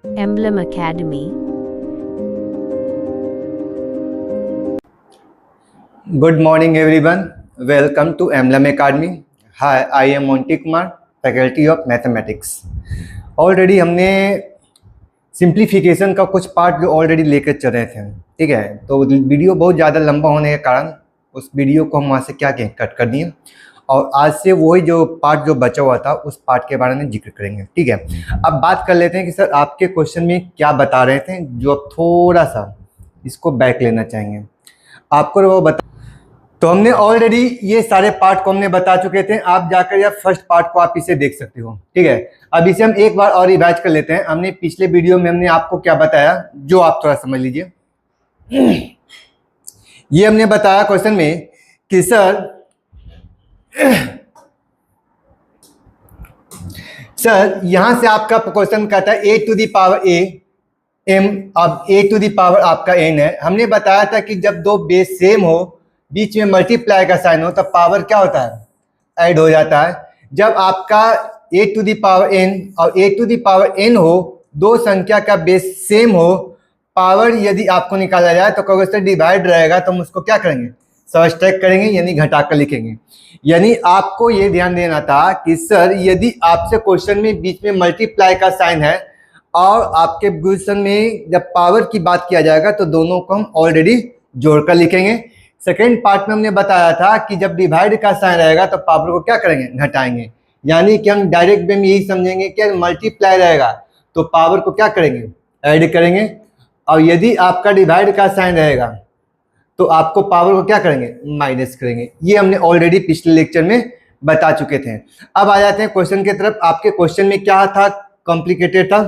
Emblem Academy. Good morning everyone. Welcome to Emblem Academy. Hi, I am Monty Kumar, Faculty of Mathematics. Already हमने simplification का कुछ part जो already लेकर चल रहे थे, ठीक है। तो वीडियो बहुत ज़्यादा लंबा होने के कारण उस वीडियो को हम वहाँ से क्या कट कर दिए और आज से वही जो पार्ट जो बचा हुआ था उस पार्ट के बारे में जिक्र करेंगे, ठीक है। अब बात कर लेते हैं कि सर आपके क्वेश्चन में क्या बता रहे थे, जो अब थोड़ा सा इसको बैक लेना चाहेंगे आपको वो बता। तो हमने ऑलरेडी ये सारे पार्ट को हमने बता चुके थे, आप जाकर या फर्स्ट पार्ट को आप इसे देख सकते हो, ठीक है। अब इसे हम एक बार और रिवाइज कर लेते हैं। हमने पिछले वीडियो में हमने आपको क्या बताया, जो आप थोड़ा समझ लीजिए। ये हमने बताया क्वेश्चन में कि सर यहां से आपका क्वेश्चन कहता है a to the power a m, अब a टू दी पावर आपका n है। हमने बताया था कि जब दो बेस सेम हो, बीच में मल्टीप्लाई का साइन हो, तब पावर क्या होता है, ऐड हो जाता है। जब आपका a to the power n और a to the power n हो, दो संख्या का बेस सेम हो, पावर यदि आपको निकाला जाए तो कहोगे सर डिवाइड रहेगा, तो हम उसको क्या करेंगे, सबट्रैक्ट करेंगे, यानी घटाकर लिखेंगे। यानी आपको ये ध्यान देना था कि सर यदि आपसे क्वेश्चन में बीच में मल्टीप्लाई का साइन है और आपके क्वेश्चन में जब पावर की बात किया जाएगा तो दोनों को हम ऑलरेडी जोड़कर लिखेंगे। सेकेंड पार्ट में हमने बताया था कि जब डिवाइड का साइन रहेगा तो पावर को क्या करेंगे, घटाएंगे। यानी कि हम डायरेक्ट वे में यही समझेंगे कि मल्टीप्लाई रहेगा तो पावर को क्या करेंगे, ऐड करेंगे, और यदि आपका डिवाइड का साइन रहेगा तो आपको पावर को क्या करेंगे, माइनस करेंगे। ये हमने ऑलरेडी पिछले लेक्चर में बता चुके थे। अब आ जाते हैं क्वेश्चन की तरफ। आपके क्वेश्चन में क्या था, कॉम्प्लिकेटेड था।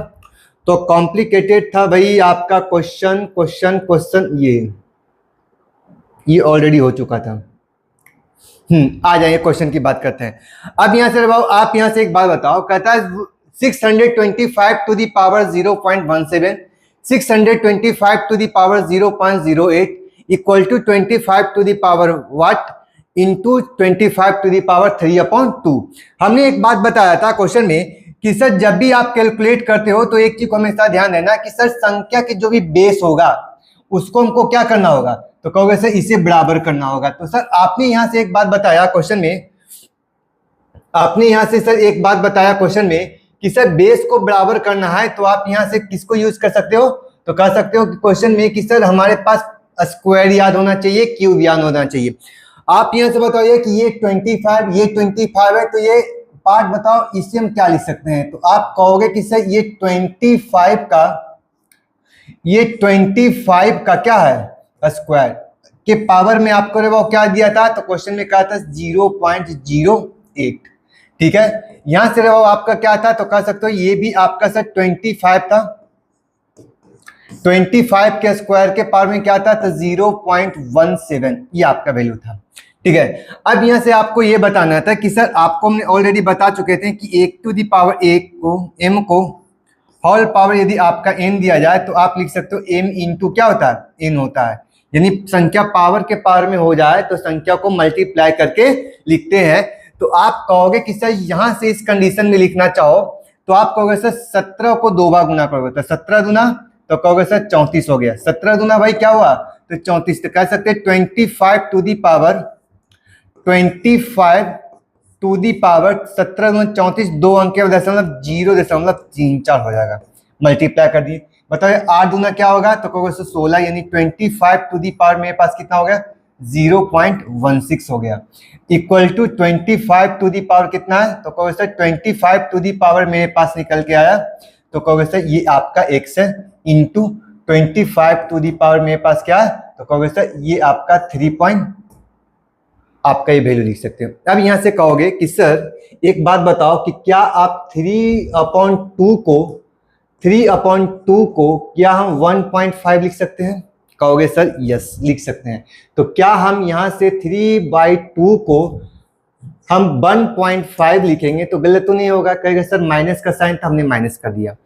तो कॉम्प्लिकेटेड था भाई आपका क्वेश्चन ये ऑलरेडी हो चुका था। आ जाइए क्वेश्चन की बात करते हैं। अब यहां से आप यहां से एक बात बताओ, कहता है 625 to the power 0.17, 625 to the power 0.08 equal to 25 to the power what into 25 to the power 3/2। हमने एक बात बताया था क्वेश्चन में कि सर जब भी आप कैलकुलेट करते हो तो एक चीज को हमेशा ध्यान देना कि सर संख्या के जो भी बेस होगा उसको हमको क्या करना होगा, तो कहोगे सर इसे बराबर करना होगा। तो सर आपने यहां से एक बात बताया क्वेश्चन में, आपने यहां से सर एक बात बताया क्वेश्चन में कि सर बेस को बराबर करना है, तो आप यहां से किसको यूज कर सकते हो, तो कह सकते हो कि क्वेश्चन में कि सर हमारे पास स्क्वायर याद होना चाहिए, क्यूब याद होना चाहिए। आप यहां से बताइए कि ये 25 है, तो ये पार्ट बताओ इससे हम क्या लिख सकते हैं। तो आप कहोगे कि सर ये 25 का क्या है, स्क्वायर के पावर में आपको वो क्या दिया था, तो क्वेश्चन में कहा था 0.08, ठीक है। यहां से वो आपका क्या था, तो कह सकते हो ये भी आपका सर 25 था, 25 के स्क्वायर के पावर में क्या था, तो 0.17 ये आपका वैल्यू था, ठीक है। अब यहां से आपको ये बताना था कि सर आपको हमने ऑलरेडी बता चुके थे कि 1 टू दी पावर 1 को m को होल पावर यदि आपका n दिया जाए तो आप लिख सकते हो m इंटू क्या होता है, n होता है। यानी संख्या पावर के पावर में हो जाए तो संख्या को मल्टीप्लाई करके लिखते हैं। तो आप कहोगे कि सर यहां से इस कंडीशन में लिखना चाहो तो आप कहोगे सर 17 को 2 बार गुना करोगे तो 17 दूना, तो कहोगे सर 34 हो गया। 17 दूना भाई क्या हुआ, तो 34। तो कह सकते हैं 25 टू दी पावर 17 दूना 34, 2 अंक के 0.34 हो जाएगा, मल्टीप्लाई कर दिए। बताओ 8 दूना क्या होगा, तो कहोगे सर 16, यानी 25 टू दी पावर मेरे पास कितना हो गया, 0.16 हो गया, equal to 25 to the power कितना है, तो कहोगे सर 25 टू दी पावर मेरे पास निकल के आया, तो कहोगे सर ये आपका x है, इंटू 25 टू दी पावर मेरे पास क्या है, तो कहोगे सर ये आपका 3 आपका ये वैल्यू लिख सकते हो। अब यहां से कहोगे कि सर एक बात बताओ कि क्या आप 3/2 को क्या हम 1.5 लिख सकते हैं, कहोगे सर यस लिख सकते हैं। तो क्या हम यहां से 3/2 को हम 1.5 लिखेंगे तो गलत तो नहीं होगा, कहेगा सर माइनस का साइन था, हमने माइनस कर दिया।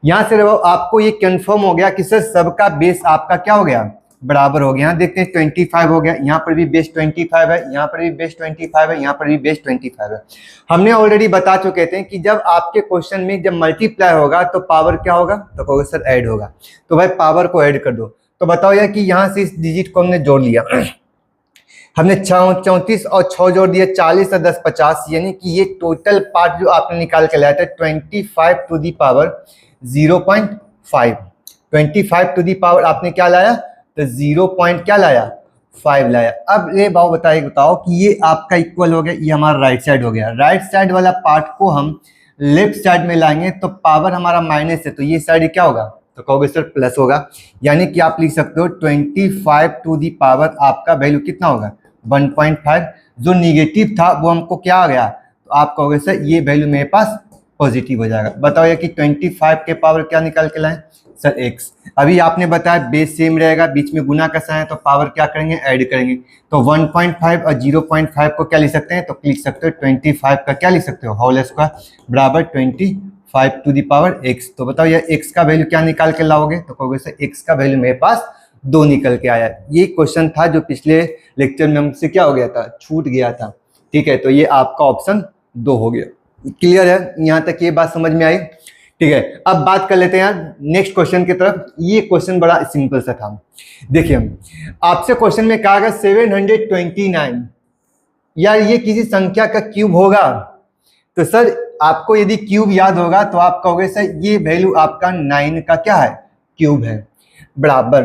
यहां से आपको ये कंफर्म हो गया कि सर सबका बेस आपका क्या हो गया, बराबर हो गया। यहाँ देखते हैं 25 हो गया, यहाँ पर भी बेस 25 है, यहाँ पर भी बेस 25 है, यहाँ पर भी बेस 25 है। हमने ऑलरेडी बता चुके थे कि जब आपके क्वेश्चन में जब मल्टीप्लाई होगा तो पावर क्या होगा, तो कहोगे सर ऐड होगा, तो भाई पावर को ऐड कर दो। तो बताओ यार कि यहाँ से इस डिजिट को हमने जोड़ लिया, हमने 34 और 6 जोड़ दिया 40 और 10 50, यानी कि ये टोटल पार्ट जो आपने निकाल के लाया था 25 to the power 0.5, 25 to the power आपने क्या लाया, तो 0 पॉइंट क्या लाया, 5 लाया। अब ये बताओ कि ये आपका इक्वल हो गया, ये हमारा राइट साइड हो गया। राइट साइड वाला पार्ट को हम लेफ्ट साइड में लाएंगे तो पावर हमारा माइनस है, तो ये साइड क्या होगा, तो कहोगे सर प्लस होगा। यानी कि आप लिख सकते हो 25 टू दी पावर आपका वैल्यू कितना होगा, 1.5। जो निगेटिव था वो हमको क्या आ गया, तो आप कहोगे सर ये वैल्यू मेरे पास पॉजिटिव हो जाएगा। बताओ ये कि 25 के पावर क्या निकाल के लाएं, सर x। अभी आपने बताया बेस सेम रहेगा, बीच में गुना का साइन है, तो पावर क्या करेंगे, ऐड करेंगे। तो 1.5 और 0.5 को क्या लिख सकते हैं, तो लिख सकते हो 25 का क्या लिख सकते हो, होल स्क्वायर बराबर 25 टू दी पावर x। तो बताओ ये x का वैल्यू क्या निकाल के लाओगे, तो कहोगे सर x का वैल्यू मेरे पास 2 निकल के आया। ये क्वेश्चन था जो पिछले लेक्चर में हमसे क्या हो गया था, छूट गया था। ठीक है, तो ये आपका ऑप्शन 2 हो गया। क्लियर है, यहाँ तक ये बात समझ में आई। ठीक है, अब बात कर लेते हैं यार नेक्स्ट क्वेश्चन की तरफ। ये क्वेश्चन बड़ा सिंपल सा था। देखिए आपसे क्वेश्चन में कहा गया 729, यार ये किसी संख्या का क्यूब होगा। तो सर आपको यदि क्यूब याद होगा तो आप कहोगे सर ये वैल्यू आपका 9 का क्या है, क्यूब है, बराबर।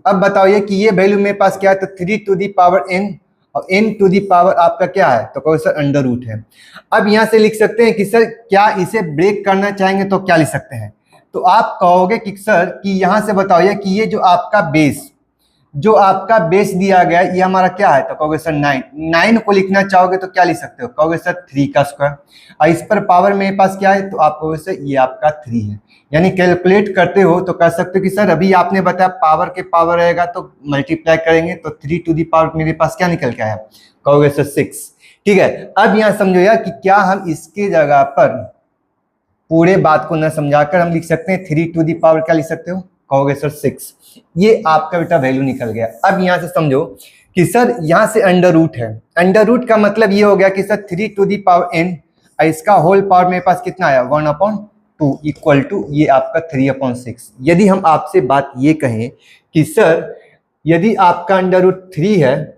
अब बताइए कि ये वैल्यू मेरे पास क्या है, तो 3 टू दी पावर n, और n टू दी पावर आपका क्या है, तो कहोगे सर अंडर रूट है। अब यहाँ से लिख सकते हैं कि सर क्या इसे ब्रेक करना चाहेंगे तो क्या लिख सकते हैं, तो आप कहोगे कि सर कि यहाँ से बताइए कि ये जो आपका बेस दिया गया है ये हमारा क्या है, तो कहोगे सर 9 को लिखना चाहोगे तो क्या लिख सकते हो, कहोगे सर 3 का स्क्वायर, और इस पर पावर मेरे पास क्या है, तो आप कहोगे सर ये आपका 3 है। यानी कैलकुलेट करते हो तो कह सकते हो कि सर अभी आपने बताया पावर के पावर रहेगा तो मल्टीप्लाई करेंगे तो 3 टू दी पावर मेरे पास क्या निकल के आया, कहोगे सर 6। ठीक है, अब यहाँ समझो यार कि क्या हम इसके जगह पर पूरे बात को न समझाकर हम लिख सकते हैं 3 टू दी पावर क्या लिख सकते हो, कहोगे सर 6। ये आपका बेटा वैल्यू निकल गया। अब यहाँ से समझो कि सर यहाँ से अंडर रूट है, अंडर रूट का मतलब ये हो गया कि sir 3 to the power n, इसका होल पावर मेरे पास कितना आया 1/2 इक्वल टू ये आपका 3/6। यदि हम आपसे बात ये कहें कि सर यदि आपका अंडर रूट 3 है,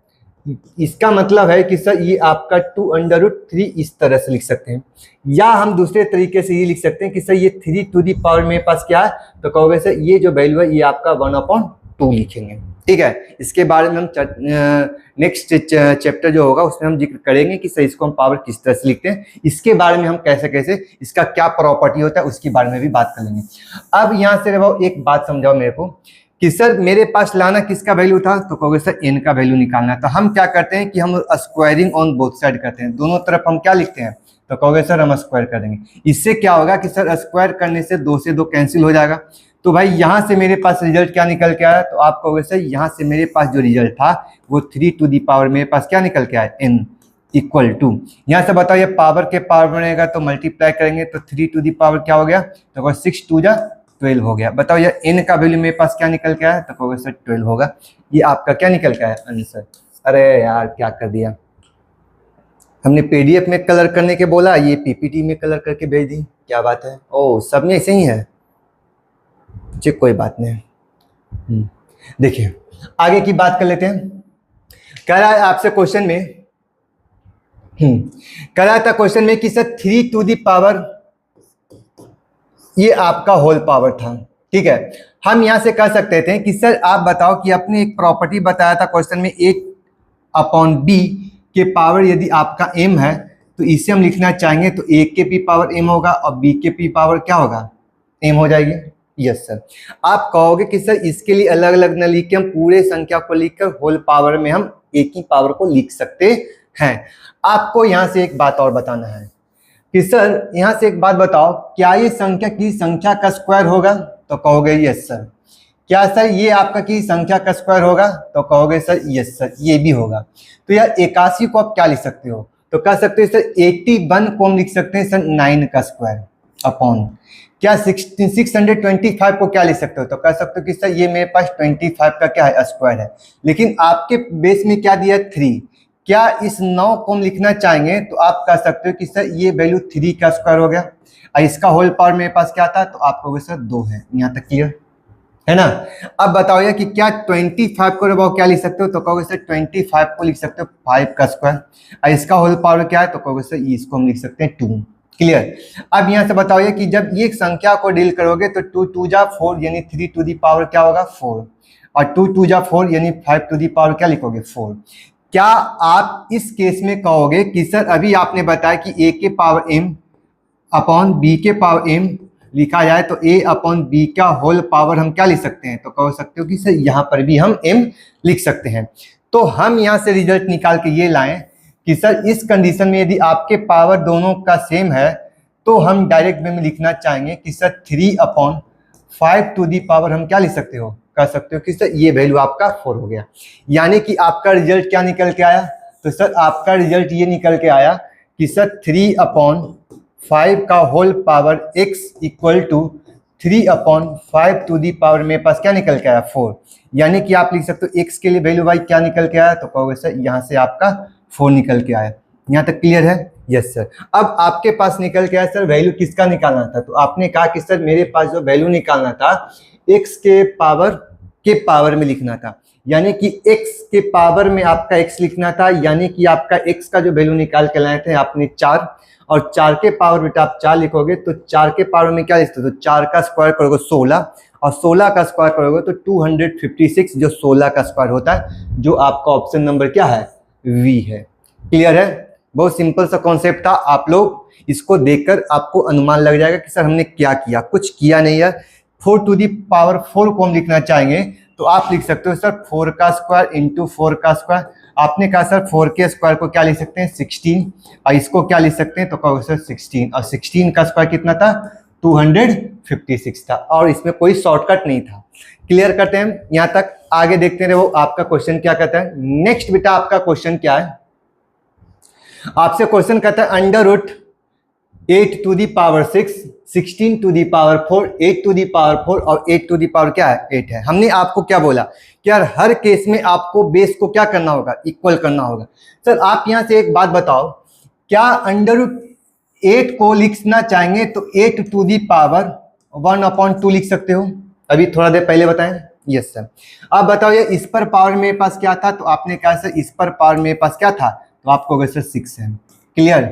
इसका मतलब है कि सर ये आपका 2/3 इस तरह से लिख सकते हैं, या हम दूसरे तरीके से ये लिख सकते हैं कि सर ये 3 टू दी पावर मेरे पास क्या है, तो कहोगे सर ये जो वैल्यू है ये आपका 1/2 लिखेंगे। ठीक है, इसके बारे में हम नेक्स्ट चैप्टर जो होगा उसमें हम जिक्र करेंगे कि सर इसको हम पावर किस तरह से लिखते हैं, इसके बारे में हम कैसे कैसे इसका क्या प्रॉपर्टी होता है उसके बारे में भी बात कर लेंगे। अब यहाँ से रहो एक बात समझाओ मेरे को कि सर मेरे पास लाना किसका वैल्यू था, तो कहोगे सर n का वैल्यू निकालना। तो हम क्या करते हैं कि हम स्क्वायरिंग ऑन बोथ साइड करते हैं, दोनों तरफ हम क्या लिखते हैं, तो कहोगे सर हम स्क्वायर कर देंगे। इससे क्या होगा कि सर स्क्वायर करने से 2 से 2 कैंसिल हो जाएगा। तो भाई यहाँ से मेरे पास रिजल्ट क्या निकल के आया, तो आप कहोगे सर यहाँ से मेरे पास जो रिजल्ट था वो 3 टू दी पावर मेरे पास क्या निकल के आया n इक्वल टू, यहाँ से बताओ ये पावर के पावर बनेगा तो मल्टीप्लाई करेंगे तो 3 टू दी पावर क्या हो गया, तो 6 2 जा 12 हो गया। बताओ ये n का वैल्यू मेरे पास क्या निकल के आया, तो कहोगे सर 12 होगा। ये आपका क्या निकल के आया आंसर। अरे यार क्या कर दिया हमने, पीडीएफ में कलर करने के बोला, ये पीपीटी में कलर करके भेज दी, क्या बात है। ओ सब में ऐसे ही है, चलिए कोई बात नहीं। देखिए आगे की बात कर लेते हैं। कह रहा है आपसे क्वेश्चन में कह रहा था क्वेश्चन में कि सर 3 टू दी पावर ये आपका होल पावर था। ठीक है, हम यहां से कह सकते थे कि सर आप बताओ कि आपने एक प्रॉपर्टी बताया था क्वेश्चन में a/b के पावर यदि आपका m है तो इसे हम लिखना चाहेंगे तो a के p पावर m होगा और b के p पावर क्या होगा m हो जाएगी। यस सर, आप कहोगे कि सर इसके लिए अलग अलग न लिख के हम पूरे संख्या को लिखकर होल पावर में हम एक ही पावर को लिख सकते हैं। आपको यहाँ से एक बात और बताना है कि सर यहाँ से एक बात बताओ, क्या ये संख्या की संख्या का स्क्वायर होगा, तो कहोगे यस सर। क्या सर ये आपका की संख्या का स्क्वायर होगा, तो कहोगे सर यस सर ये भी होगा। तो यार 81 को आप क्या लिख सकते हो, तो कह सकते हो सर 81 को हम लिख सकते हैं सर 9 का स्क्वायर। अपॉन क्या 625 को क्या लिख सकते हो, तो कह सकते हो कि सर ये मेरे पास 25 का क्या है, स्क्वायर है, लेकिन आपके बेस में क्या दिया 3, क्या इस 9 को हम लिखना चाहेंगे तो आप कह सकते हो कि सर ये वैल्यू 3 का स्क्वायर हो गया और इसका होल पावर मेरे पास क्या था, तो आप कहोगे सर 2 है। यहाँ तक क्लियर है ना। अब बताओ यार कि क्या 25 को रबाओ क्या लिख सकते हो, तो कहोगे सर 25 को लिख सकते हो 5 का स्क्वायर और इसका होल पावर क्या है, तो कहोगे सर इसको हम लिख सकते हैं 2। क्लियर। अब यहाँ से बताओ ये कि जब ये संख्या को डील करोगे तो 2 2 जा 4 यानी 3 टू दी पावर क्या होगा 4 और 2 2 जा 4 यानी 5 टू दी पावर क्या लिखोगे 4। क्या आप इस केस में कहोगे कि सर अभी आपने बताया कि a के पावर m अपॉन b के पावर m लिखा जाए तो a अपॉन b का होल पावर हम क्या लिख सकते हैं, तो कह सकते हो कि सर यहाँ पर भी हम m लिख सकते हैं। तो हम यहाँ से रिजल्ट निकाल के ये लाएं कि सर इस कंडीशन में यदि आपके पावर दोनों का सेम है तो हम डायरेक्ट वे में लिखना चाहेंगे कि सर 3/5 टू दी पावर हम क्या लिख सकते हो, कह सकते हो कि सर ये वैल्यू आपका 4 हो गया। यानी कि आपका रिजल्ट क्या निकल के आया, तो सर आपका रिजल्ट ये निकल के आया कि सर 3/5 का whole power x equal to 3/5 to the power मेरे पास क्या निकल के आया 4। यानी कि आप लिख सकते हो x के लिए वैल्यू भाई क्या निकल के आया, तो कहोगे सर यहाँ से आपका 4 निकल के आया। यहाँ तक क्लियर है। Yes sir. अब आपके पास निकल के आया सर वैल्यू किसका निकालना था, तो आपने कहा कि सर मेरे पास जो वैल्यू निकालना था x के पावर में लिखना था, यानी कि x के पावर में आपका x लिखना था, यानी कि आपका x का जो वैल्यू निकाल के लाए थे आपने 4 और 4 के पावर बेटा आप 4 लिखोगे तो 4 के पावर में क्या लिखते हो, तो 4 का स्क्वायर करोगे 16 और 16 का स्क्वायर करोगे तो 256 जो 16 का स्क्वायर होता है, जो आपका ऑप्शन नंबर क्या है V है। क्लियर है। बहुत सिंपल सा कॉन्सेप्ट था, आप लोग इसको देखकर आपको अनुमान लग जाएगा कि सर हमने क्या किया, कुछ किया नहीं है। 4 टू दी पावर 4 को हम लिखना चाहेंगे तो आप लिख सकते हो सर 4 का स्क्वायर इंटू 4 का स्क्वायर। आपने कहा सर 4 के स्क्वायर को क्या लिख सकते हैं 16 और इसको क्या लिख सकते हैं, तो कहोगे सर 16 और 16 का स्क्वायर कितना था 256 था और इसमें कोई शॉर्टकट नहीं था। क्लियर करते हैं यहाँ तक, आगे देखते रहो आपका क्वेश्चन क्या कहता है। नेक्स्ट बेटा आपका क्वेश्चन क्या है, आपसे क्वेश्चन कहता है under root 8 to the power 6, 16 to the power 4, 8 to the power 4 और 8 टू दी पावर क्या है 8 है। हमने आपको क्या बोला कि यार हर केस में आपको बेस को क्या करना होगा, इक्वल करना होगा। सर आप यहां से एक बात बताओ, क्या अंडर रूट 8 को लिखना चाहेंगे तो 8 टू दी पावर 1/2 लिख सकते हो, अभी थोड़ा देर पहले बताएं। Yes sir. अब बताओ ये इस पर पावर मेरे पास क्या था, तो आपने कहा सर इस पर पावर मेरे पास क्या था, तो आपको सर 6 है। क्लियर।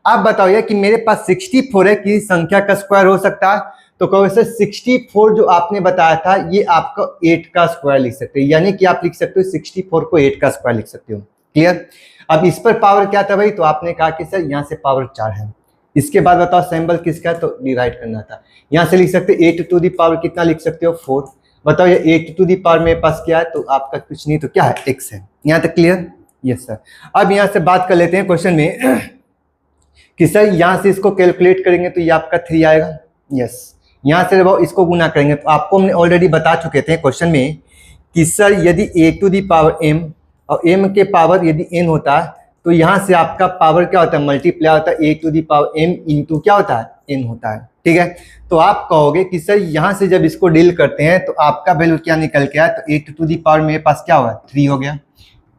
अब बताओ ये कि मेरे पास 64 है कि संख्या का स्क्वायर हो सकता है, तो कहोगे सर 64 जो आपने बताया था ये आपको 8 का स्क्वायर लिख सकते हो, यानी कि आप लिख सकते हो 64 को 8 का स्क्वायर लिख सकते हो। क्लियर। अब इस पर पावर क्या था भाई, तो आपने कहा कि सर यहाँ से पावर 4 है। इसके बाद बताओ सिंबल किसका है, तो डिवाइड करना था। यहाँ से लिख सकते हो 8 टू दी पावर कितना लिख सकते हो 4। बताओ ये 8 टू दी पावर मेरे पास क्या है, तो आपका कुछ नहीं तो क्या है x है। यहाँ तक क्लियर। Yes sir. अब यहाँ से बात कर लेते हैं क्वेश्चन में कि सर यहाँ से इसको कैलकुलेट करेंगे तो ये आपका 3 आएगा। यस। यहाँ से वो इसको गुना करेंगे तो आपको हमने ऑलरेडी बता चुके थे क्वेश्चन में कि सर यदि a to the power m और m के पावर यदि n होता है तो यहाँ से आपका पावर क्या होता है मल्टीप्लाई होता है a to the power m into क्या होता है n होता है। ठीक है। तो आप कहोगे कि सर यहाँ से जब इसको डील करते हैं तो आपका वैल्यू क्या निकल के आया, तो 8 टू दी पावर मेरे पास क्या हुआ 3 हो गया।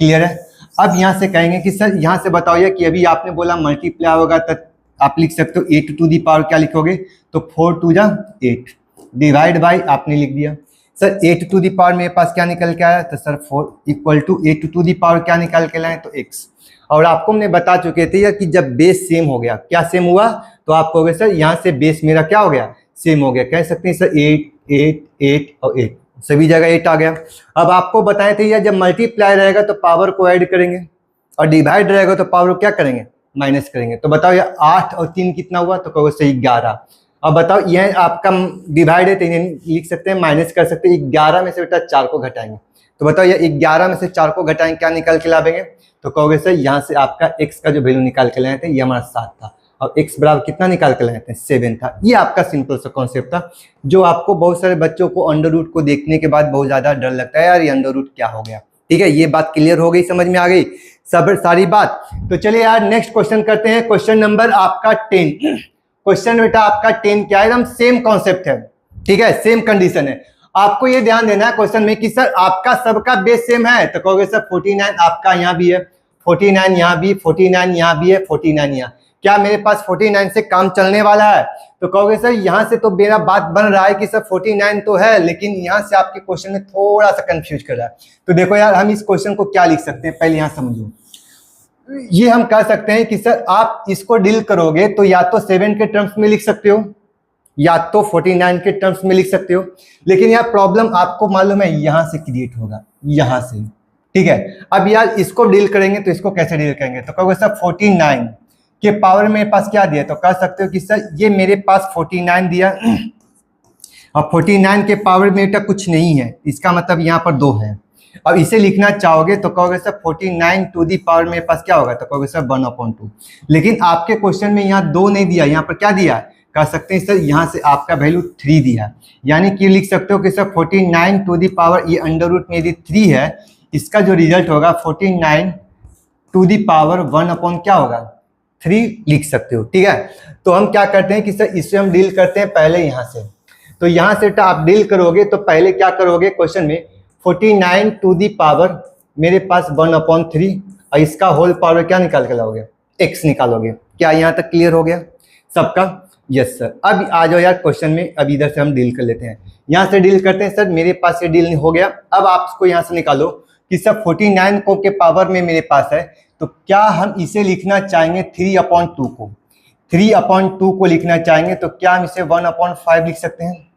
क्लियर है। अब यहाँ से कहेंगे कि सर यहाँ से बताओ ये कि अभी आपने बोला मल्टीप्लाई होगा तो आप लिख सकते हो 8 टू दी पावर क्या लिखोगे, तो 4 टू जा 8 डिवाइड बाई आपने लिख दिया। सर 8 टू दी पावर मेरे पास क्या निकल के आया, तो sir 4 equal to 8 to the power क्या निकाल के लाए, तो x। और आपको हमने बता चुके थे कि जब बेस सेम हो गया, क्या सेम हुआ, तो आप कहोगे सर यहाँ से बेस मेरा क्या हो गया सेम हो गया। कह सकते हैं सर 8 8 8 और 8 सभी जगह 8 आ गया। अब आपको बताए थे यार जब मल्टीप्लाई रहेगा तो पावर को ऐड करेंगे और डिवाइड रहेगा तो पावर को क्या करेंगे माइनस करेंगे। तो बताओ यार 8 और 3 कितना हुआ, तो कहोगे सही 11। अब बताओ यह आपका डिवाइड है तो इन्हें लिख सकते हैं माइनस कर सकते हैं। 11 में से बेटा 4 को घटाएंगे तो बताओ ये 11 में से 4 को घटाएंगे क्या निकाल के लावेंगे, तो कहोगे सर यहाँ से आपका x का जो वैल्यू निकाल के लाए थे ये हमारा 7 था और x बराबर कितना निकाल के लाए थे 7 था। ये आपका सिंपल सा कॉन्सेप्ट था जो आपको बहुत सारे बच्चों को अंडर रूट को देखने के बाद बहुत ज्यादा डर लगता है यार ये अंडर रूट क्या हो गया। ठीक है, ये बात क्लियर हो गई, समझ में आ गई सब सारी बात। तो चलिए यार नेक्स्ट क्वेश्चन करते हैं, क्वेश्चन नंबर आपका 10। क्वेश्चन बेटा आपका 10 क्या है, एकदम सेम कॉन्सेप्ट है, ठीक है, सेम कंडीशन है। आपको ये ध्यान देना है क्वेश्चन में कि सर आपका सबका बेस सेम है, तो कहोगे सर 49 आपका यहाँ भी है, 49 यहाँ भी, 49 यहाँ भी है, 49 यहाँ, क्या मेरे पास 49 से काम चलने वाला है? तो कहोगे सर यहाँ से तो मेरा बात बन रहा है कि सर 49 तो है, लेकिन यहाँ से आपके क्वेश्चन में थोड़ा सा कंफ्यूज कर रहा है। तो देखो यार, हम इस क्वेश्चन को क्या लिख सकते हैं, पहले यहाँ समझो। ये हम कह सकते हैं कि सर आप इसको डील करोगे तो या तो 7 के टर्म्स में लिख सकते हो, या तो 49 के टर्म्स में लिख सकते हो, लेकिन यार प्रॉब्लम आपको मालूम है यहां से क्रिएट होगा, यहां से, ठीक है। अब यार इसको डील करेंगे तो इसको कैसे डील करेंगे? तो कहोगे सर 49 के पावर मेरे पास क्या दिया, तो कह सकते हो कि सर ये मेरे पास 49 दिया और 49 के पावर में बेटा कुछ नहीं है, इसका मतलब यहाँ पर 2 है। अब इसे लिखना चाहोगे तो कहोगे सर 49 टू दी पावर मेरे पास क्या होगा, तो कहोगे सर 1/2। लेकिन आपके क्वेश्चन में यहाँ 2 नहीं दिया, यहाँ पर क्या दिया, कह सकते हैं सर यहाँ से आपका वैल्यू 3 दिया, यानी कि लिख सकते हो कि सर 49 टू दी पावर ये अंडर रूट में यदि 3 है, इसका जो रिजल्ट होगा 49 टू दी पावर 1 क्या होगा, 3 लिख सकते हो, ठीक है। तो हम क्या करते हैं कि सर इससे हम डील करते हैं पहले यहाँ से, तो यहाँ से आप डील करोगे तो पहले क्या करोगे, क्वेश्चन में 49 टू दी पावर मेरे पास 1/3 और इसका होल पावर क्या निकाल के लाओगे, x निकालोगे। क्या यहाँ तक क्लियर हो गया सबका? Yes sir. अब आ जाओ यार क्वेश्चन में, अब इधर से हम डील कर लेते हैं, यहाँ से डील करते हैं। सर मेरे पास ये डील हो गया, अब आप इसको यहाँ से निकालो कि सर 49 को के पावर में मेरे पास है, तो क्या हम इसे लिखना चाहेंगे 3/2 को, 3/2 को लिखना चाहेंगे तो क्या हम इसे 1/5 लिख सकते हैं?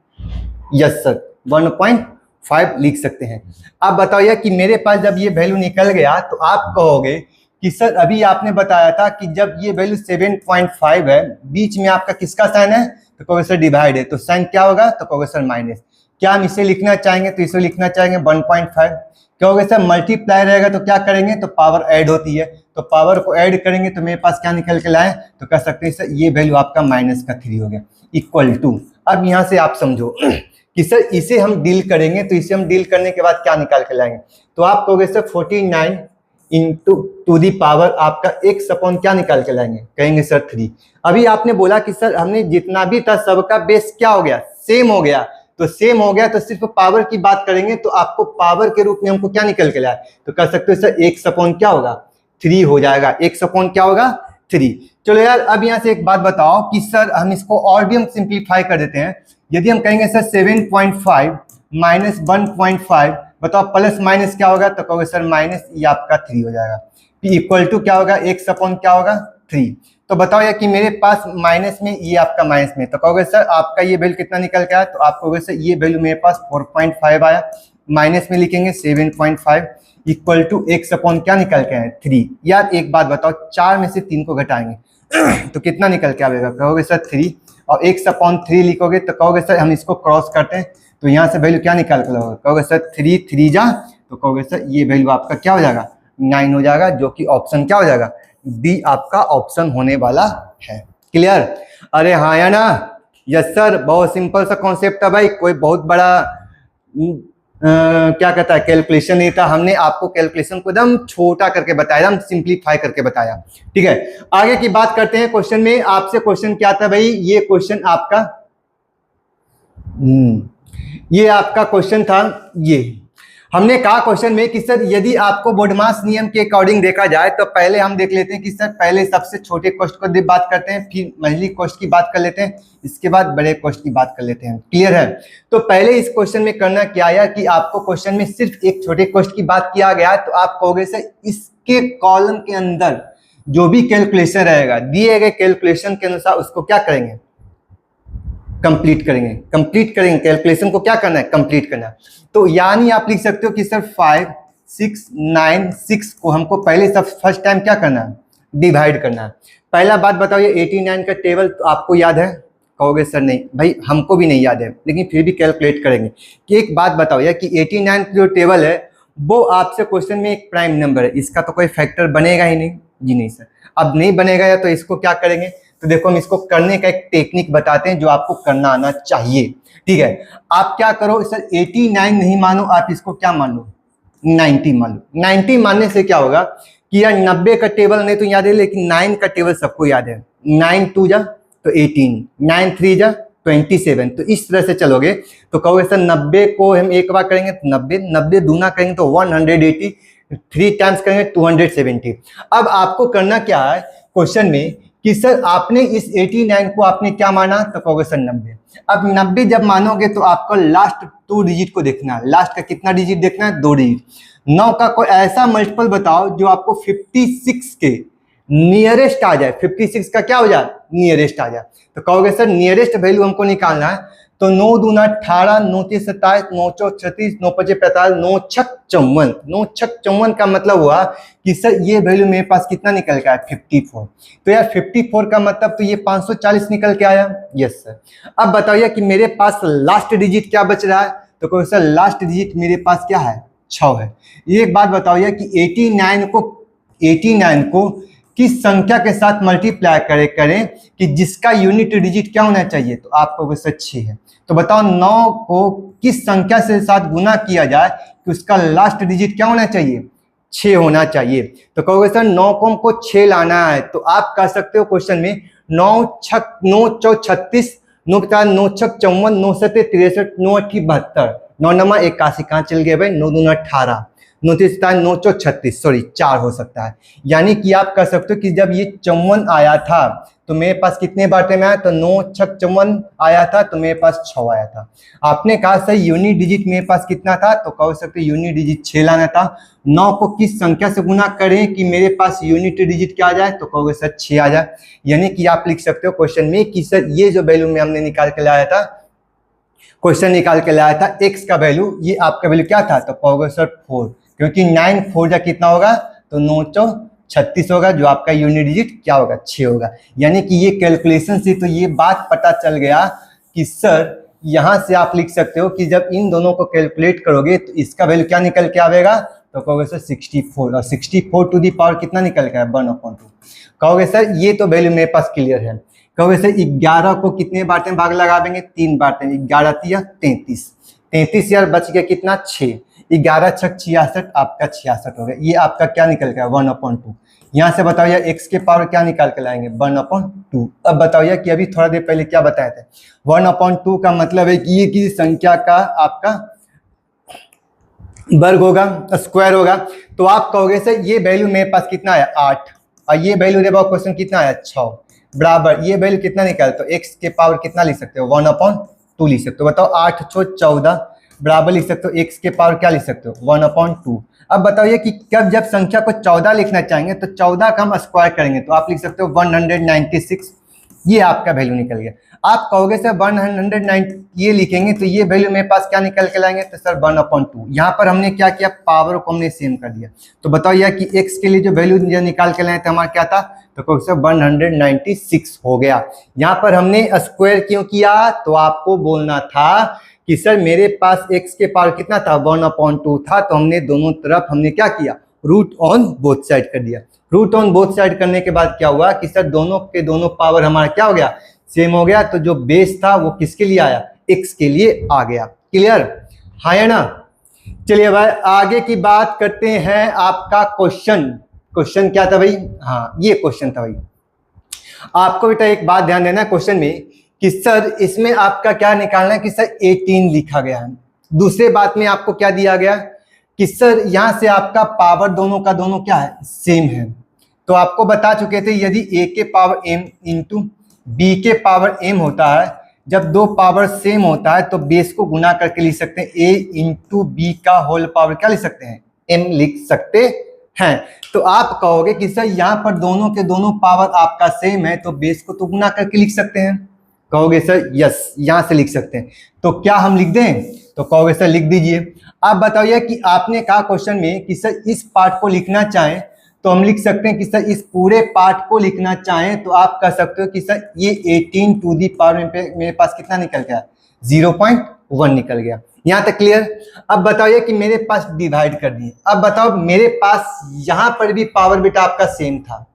यस सर, 1/5 लिख सकते हैं। अब बताइए कि मेरे पास जब ये वैल्यू निकल गया तो आप कहोगे कि सर अभी आपने बताया था कि जब ये वैल्यू 7.5 है, बीच में आपका किसका साइन है, तो कहोगे सर डिवाइड है, तो साइन क्या होगा, तो कहोगे सर माइनस। क्या हम इसे लिखना चाहेंगे, तो इसे लिखना चाहेंगे 1.5। कहोगे सर मल्टीप्लाई रहेगा तो क्या करेंगे, तो पावर ऐड होती है, तो पावर को ऐड करेंगे तो मेरे पास क्या निकल के लाए, तो कह सकते हैं सर ये वैल्यू आपका -3 हो गया, इक्वल टू। अब यहाँ से आप समझो कि सर इसे हम डील करेंगे, तो इसे हम डील करने के बाद क्या निकाल के लाएंगे, तो आप कहोगे sir 49 into to the power आपका x/, क्या निकाल के लाएंगे, कहेंगे सर 3। अभी आपने बोला कि सर हमने जितना भी था सबका बेस क्या हो गया, सेम हो गया, तो सेम हो गया तो सिर्फ पावर की बात करेंगे, तो आपको पावर के रूप में हमको क्या निकल के लाए, तो कह सकते हो सर x/, क्या होगा 3 हो जाएगा, x/, क्या होगा 3। चलो यार अब यहाँ से एक बात बताओ कि सर हम इसको और भी हम सिंप्लीफाई कर देते हैं। यदि हम कहेंगे सर 7.5 माइनस 1.5, बताओ प्लस माइनस क्या होगा, तो कहोगे सर माइनस, ये आपका 3 हो जाएगा, इक्वल टू क्या होगा, x/, क्या होगा 3। तो बताओ यार कि मेरे पास माइनस में, ये आपका माइनस में, तो कहोगे सर आपका ये वैल्यू कितना निकल के आया, तो आप कहोगे सर ये वैल्यू मेरे पास 4.5 आया, माइनस में लिखेंगे 7.5 इक्वल टू x/, क्या निकल के आए 3। यार एक बात बताओ, 4 में से 3 को घटाएंगे तो कितना निकल के आएगा, कहोगे सर 3, और x/3 लिखोगे तो कहोगे सर हम इसको क्रॉस करते हैं, तो यहाँ से वैल्यू क्या निकाल कर लोगे, कहोगे सर 3 जा, तो कहोगे सर ये वैल्यू आपका क्या हो जाएगा 9 हो जाएगा, जो कि ऑप्शन क्या हो जाएगा, डी आपका ऑप्शन होने वाला है। क्लियर? अरे हाँ या ना? यस सर, बहुत सिंपल सा कॉन्सेप्ट था भाई, कोई बहुत बड़ा क्या कहता है कैलकुलेशन नहीं था, हमने आपको कैलकुलेशन को एकदम छोटा करके बताया, एकदम सिंप्लीफाई करके बताया। ठीक है, आगे की बात करते हैं। क्वेश्चन में आपसे क्वेश्चन क्या था भाई, ये क्वेश्चन आपका ये आपका क्वेश्चन था, ये हमने कहा क्वेश्चन में कि सर यदि आपको बोडमास नियम के अकॉर्डिंग देखा जाए तो पहले हम देख लेते हैं कि सर पहले सबसे छोटे कॉस्ट को बात करते हैं, फिर मझली कॉस्ट की बात कर लेते हैं, इसके बाद बड़े कॉस्ट की बात कर लेते हैं। क्लियर है? तो पहले इस क्वेश्चन में करना क्या है कि आपको क्वेश्चन में सिर्फ एक छोटे कॉस्ट की बात किया गया, तो आप कहोगे सर इसके कॉलम के अंदर जो भी कैलकुलेशन रहेगा दिए गए कैलकुलेशन के अनुसार उसको क्या करेंगे, कंप्लीट करेंगे कैलकुलेशन को क्या करना है, कंप्लीट करना है। तो यानी आप लिख सकते हो कि सर 5, 6, 9, 6 को हमको पहले सब फर्स्ट टाइम क्या करना है, डिवाइड करना है। पहला बात बताओ, ये 89 का टेबल तो आपको याद है? कहोगे सर नहीं भाई, हमको भी नहीं याद है, लेकिन फिर भी कैलकुलेट करेंगे। कि एक बात बताओ यार कि 89 जो टेबल है वो आपसे क्वेश्चन में एक प्राइम नंबर है, इसका तो कोई फैक्टर बनेगा ही नहीं। जी नहीं सर, अब नहीं बनेगा या तो इसको क्या करेंगे, तो देखो हम इसको करने का एक टेक्निक बताते हैं जो आपको करना आना चाहिए। ठीक है, आप क्या करो सर 89 नहीं मानो, आप इसको क्या मान लो 90 मान लो। 90 मानने से क्या होगा कि यार 90 का टेबल नहीं तो याद है, लेकिन 9 का टेबल सबको याद है। 9 2 जा तो 18, 9 3 जा 27। तो इस तरह से चलोगे तो कहोगे सर 90 को हम एक बार करेंगे तो 90 दूना करेंगे तो 180, 3 टाइम्स करेंगे 270। अब आपको करना क्या है क्वेश्चन में कि सर आपने इस 89 को आपने क्या माना, तो कहोगे सर 90। अब 90 जब मानोगे तो आपको लास्ट 2 डिजिट को देखना है। लास्ट का कितना डिजिट देखना है, 2 डिजिट। 9 का कोई ऐसा मल्टीपल बताओ जो आपको 56 के नियरेस्ट आ जाए। 56 का क्या हो जाए, नियरेस्ट आ जाए। तो कहोगे सर नियरेस्ट वैल्यू हमको निकालना है, तो 9 दूना 18, 9 3 27, 9 4 36, 9 5 45, 9 6 54। 9 6 54 का मतलब हुआ कि सर ये वैल्यू मेरे पास कितना निकल के आया, 54। तो यार 54 का मतलब तो ये 540 निकल के आया। Yes sir. अब बताइए कि मेरे पास लास्ट डिजिट क्या बच रहा है, तो कहोगे सर लास्ट डिजिट मेरे पास क्या है, 6 है। ये एक बात बताइए कि 89 को किस संख्या के साथ मल्टीप्लाई करें कि जिसका यूनिट डिजिट क्या होना चाहिए, तो आपको सर 6 है। तो बताओ 9 को किस संख्या से साथ गुना किया जाए कि उसका लास्ट डिजिट क्या होना चाहिए, 6 होना चाहिए। तो कहोगे सर 9 को हमको 6 लाना है, तो आप कह सकते हो क्वेश्चन में 9 4 36, 9 5 9 6 54, 9 7 63, 9 8 72, 9 9 81, कहाँ चल गए भाई, 9 2 18, 9 3 9 4 36, सॉरी 4 हो सकता है। यानी कि आप कह सकते हो कि जब ये 54 आया था तो मेरे पास कितने बाटे में आया, तो 9 6 54 आया था, तो मेरे पास 6 आया था। आपने कहा सर यूनिट डिजिट मेरे पास कितना था, तो कह सकते यूनिट डिजिट 6 लाना था। 9 को किस संख्या से गुना करें कि मेरे पास यूनिट डिजिट क्या आ जाए, तो कहोगे सर 6 आ जाए। यानी कि आप लिख सकते हो क्वेश्चन में कि सर ये जो वैल्यू में हमने निकाल के लाया था, क्वेश्चन निकाल के लाया था x का वैल्यू, ये आपका वैल्यू क्या था, तो कहोगे सर 4, क्योंकि 9 4 जा कितना होगा, तो 9 4 36 होगा, जो आपका यूनिट डिजिट क्या होगा, 6 होगा। यानी कि ये कैलकुलेशन से तो ये बात पता चल गया कि सर यहां से आप लिख सकते हो कि जब इन दोनों को कैलकुलेट करोगे तो इसका वैल्यू क्या निकल के आएगा, तो कहोगे सर 64, और 64 टू दी पावर कितना निकल के आया, 1/2। कहोगे सर ये तो वैल्यू मेरे पास क्लियर है। कहोगे सर 11 को कितने बार में भाग लगावेंगे, 3 बार में, 11 तिया 33, 33 यार बच गया कितना, 6, 11 6 66, आपका 66 हो गया। ये आपका क्या निकल गया, 1/2। यहाँ से बताओ यार x के पावर क्या निकाल के लाएंगे, 1/2। अब बताओ यार कि अभी थोड़ा देर पहले क्या बताए थे, 1/2 का मतलब है कि ये किसी संख्या का आपका वर्ग होगा, स्क्वायर होगा। तो आप कहोगे सर ये वैल्यू मेरे पास कितना है, 8, और ये वैल्यू देखो क्वेश्चन कितना है, 6, बराबर ये वैल्यू कितना निकल, तो x के पावर कितना लिख सकते हो, 1/2 लिख सकते हो। बताओ 8 6 14, बराबर लिख सकते हो x के पावर क्या लिख सकते हो, 1/2। अब बताइए कि कब जब संख्या को 14 लिखना चाहेंगे तो 14 का हम स्क्वायर करेंगे, तो आप लिख सकते हो 196, ये आपका वैल्यू निकल गया। आप कहोगे सर 109 ये लिखेंगे तो ये वैल्यू मेरे पास क्या निकल के लाएंगे, तो सर 1/2। यहाँ पर हमने क्या किया, पावर को हमने सेम कर दिया। तो बताओ यार कि x के लिए जो वैल्यू निकाल के लाए थे हमारा क्या था, तो कहोगे सर 196 हो गया। यहाँ पर हमने स्क्वायर क्यों किया, तो आपको बोलना था कि सर मेरे पास x के पावर कितना था, 1/2 था, तो हमने दोनों तरफ हमने क्या किया, रूट ऑन बोथ साइड कर दिया। रूट ऑन बोथ साइड करने के बाद क्या हुआ कि सर दोनों के दोनों पावर हमारा क्या हो गया, सेम हो गया। तो जो बेस था वो किसके लिए आया, x के लिए आ गया। क्लियर है ना। चलिए भाई आगे की बात करते हैं। आपका क्वेश्चन क्या था भाई, हाँ ये क्वेश्चन था भाई। आपको बेटा एक बात ध्यान देना क्वेश्चन में कि सर इसमें आपका क्या निकालना है कि सर 18 लिखा गया है। दूसरे बात में आपको क्या दिया गया कि सर यहां से आपका पावर दोनों का दोनों क्या है, सेम है। तो आपको बता चुके थे यदि a के पावर m इंटू b के पावर m होता है, जब दो पावर सेम होता है तो बेस को गुना करके लिख सकते हैं, a इंटू बी का होल पावर क्या लिख सकते हैं, m लिख सकते हैं। तो आप कहोगे कि सर यहाँ पर दोनों के दोनों पावर आपका सेम है तो बेस को तो गुना करके लिख सकते हैं। कहोगे सर यस यहाँ से लिख सकते हैं। तो क्या हम लिख दें, तो कहोगे सर लिख दीजिए। आप बताइए कि आपने कहा क्वेश्चन में कि सर इस पार्ट को लिखना चाहें तो हम लिख सकते हैं कि सर इस पूरे पार्ट को लिखना चाहें तो आप कह सकते हो कि सर ये 18 टू दी पावर मेरे पास कितना निकल गया, 0.1 निकल गया। यहाँ तक क्लियर। अब बताइए कि मेरे पास डिवाइड कर दिए। अब बताओ मेरे पास यहाँ पर भी पावर बेटा आपका सेम था,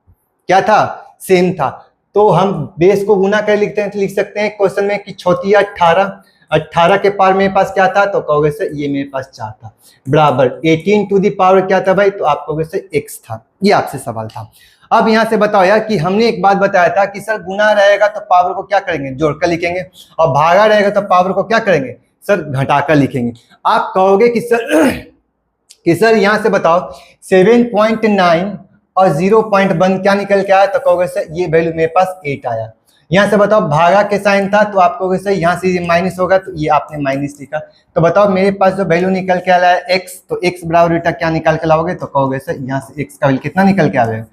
क्या था, सेम था। तो हम बेस को गुना कर लिखते हैं तो लिख सकते हैं क्वेश्चन में कि 6 18 के पावर मेरे पास क्या था, तो कहोगे सर ये मेरे पास 4 था, बराबर 18 टू दी पावर क्या था भाई, तो आप कहोगे सर x था। ये आपसे सवाल था। अब यहाँ से बताओ यार कि हमने एक बात बताया था कि सर गुना रहेगा तो पावर को क्या करेंगे, जोड़कर लिखेंगे, और भागा रहेगा तो पावर को क्या करेंगे सर, घटाकर लिखेंगे। आप कहोगे कि सर यहाँ से बताओ 7.9 और 0.1 क्या निकल के आया, तो कहोगे सर ये वैल्यू मेरे पास 8 आया। यहाँ से बताओ भागा के साइन था तो आप कहोगे सर यहाँ से ये माइनस होगा, तो ये आपने माइनस लिखा। तो बताओ मेरे पास जो वैल्यू निकल के आया है x, तो x बराबर बेटा क्या निकाल के लाओगे, तो कहोगे सर यहाँ से x का वैल्यू कितना निकल के आएगा,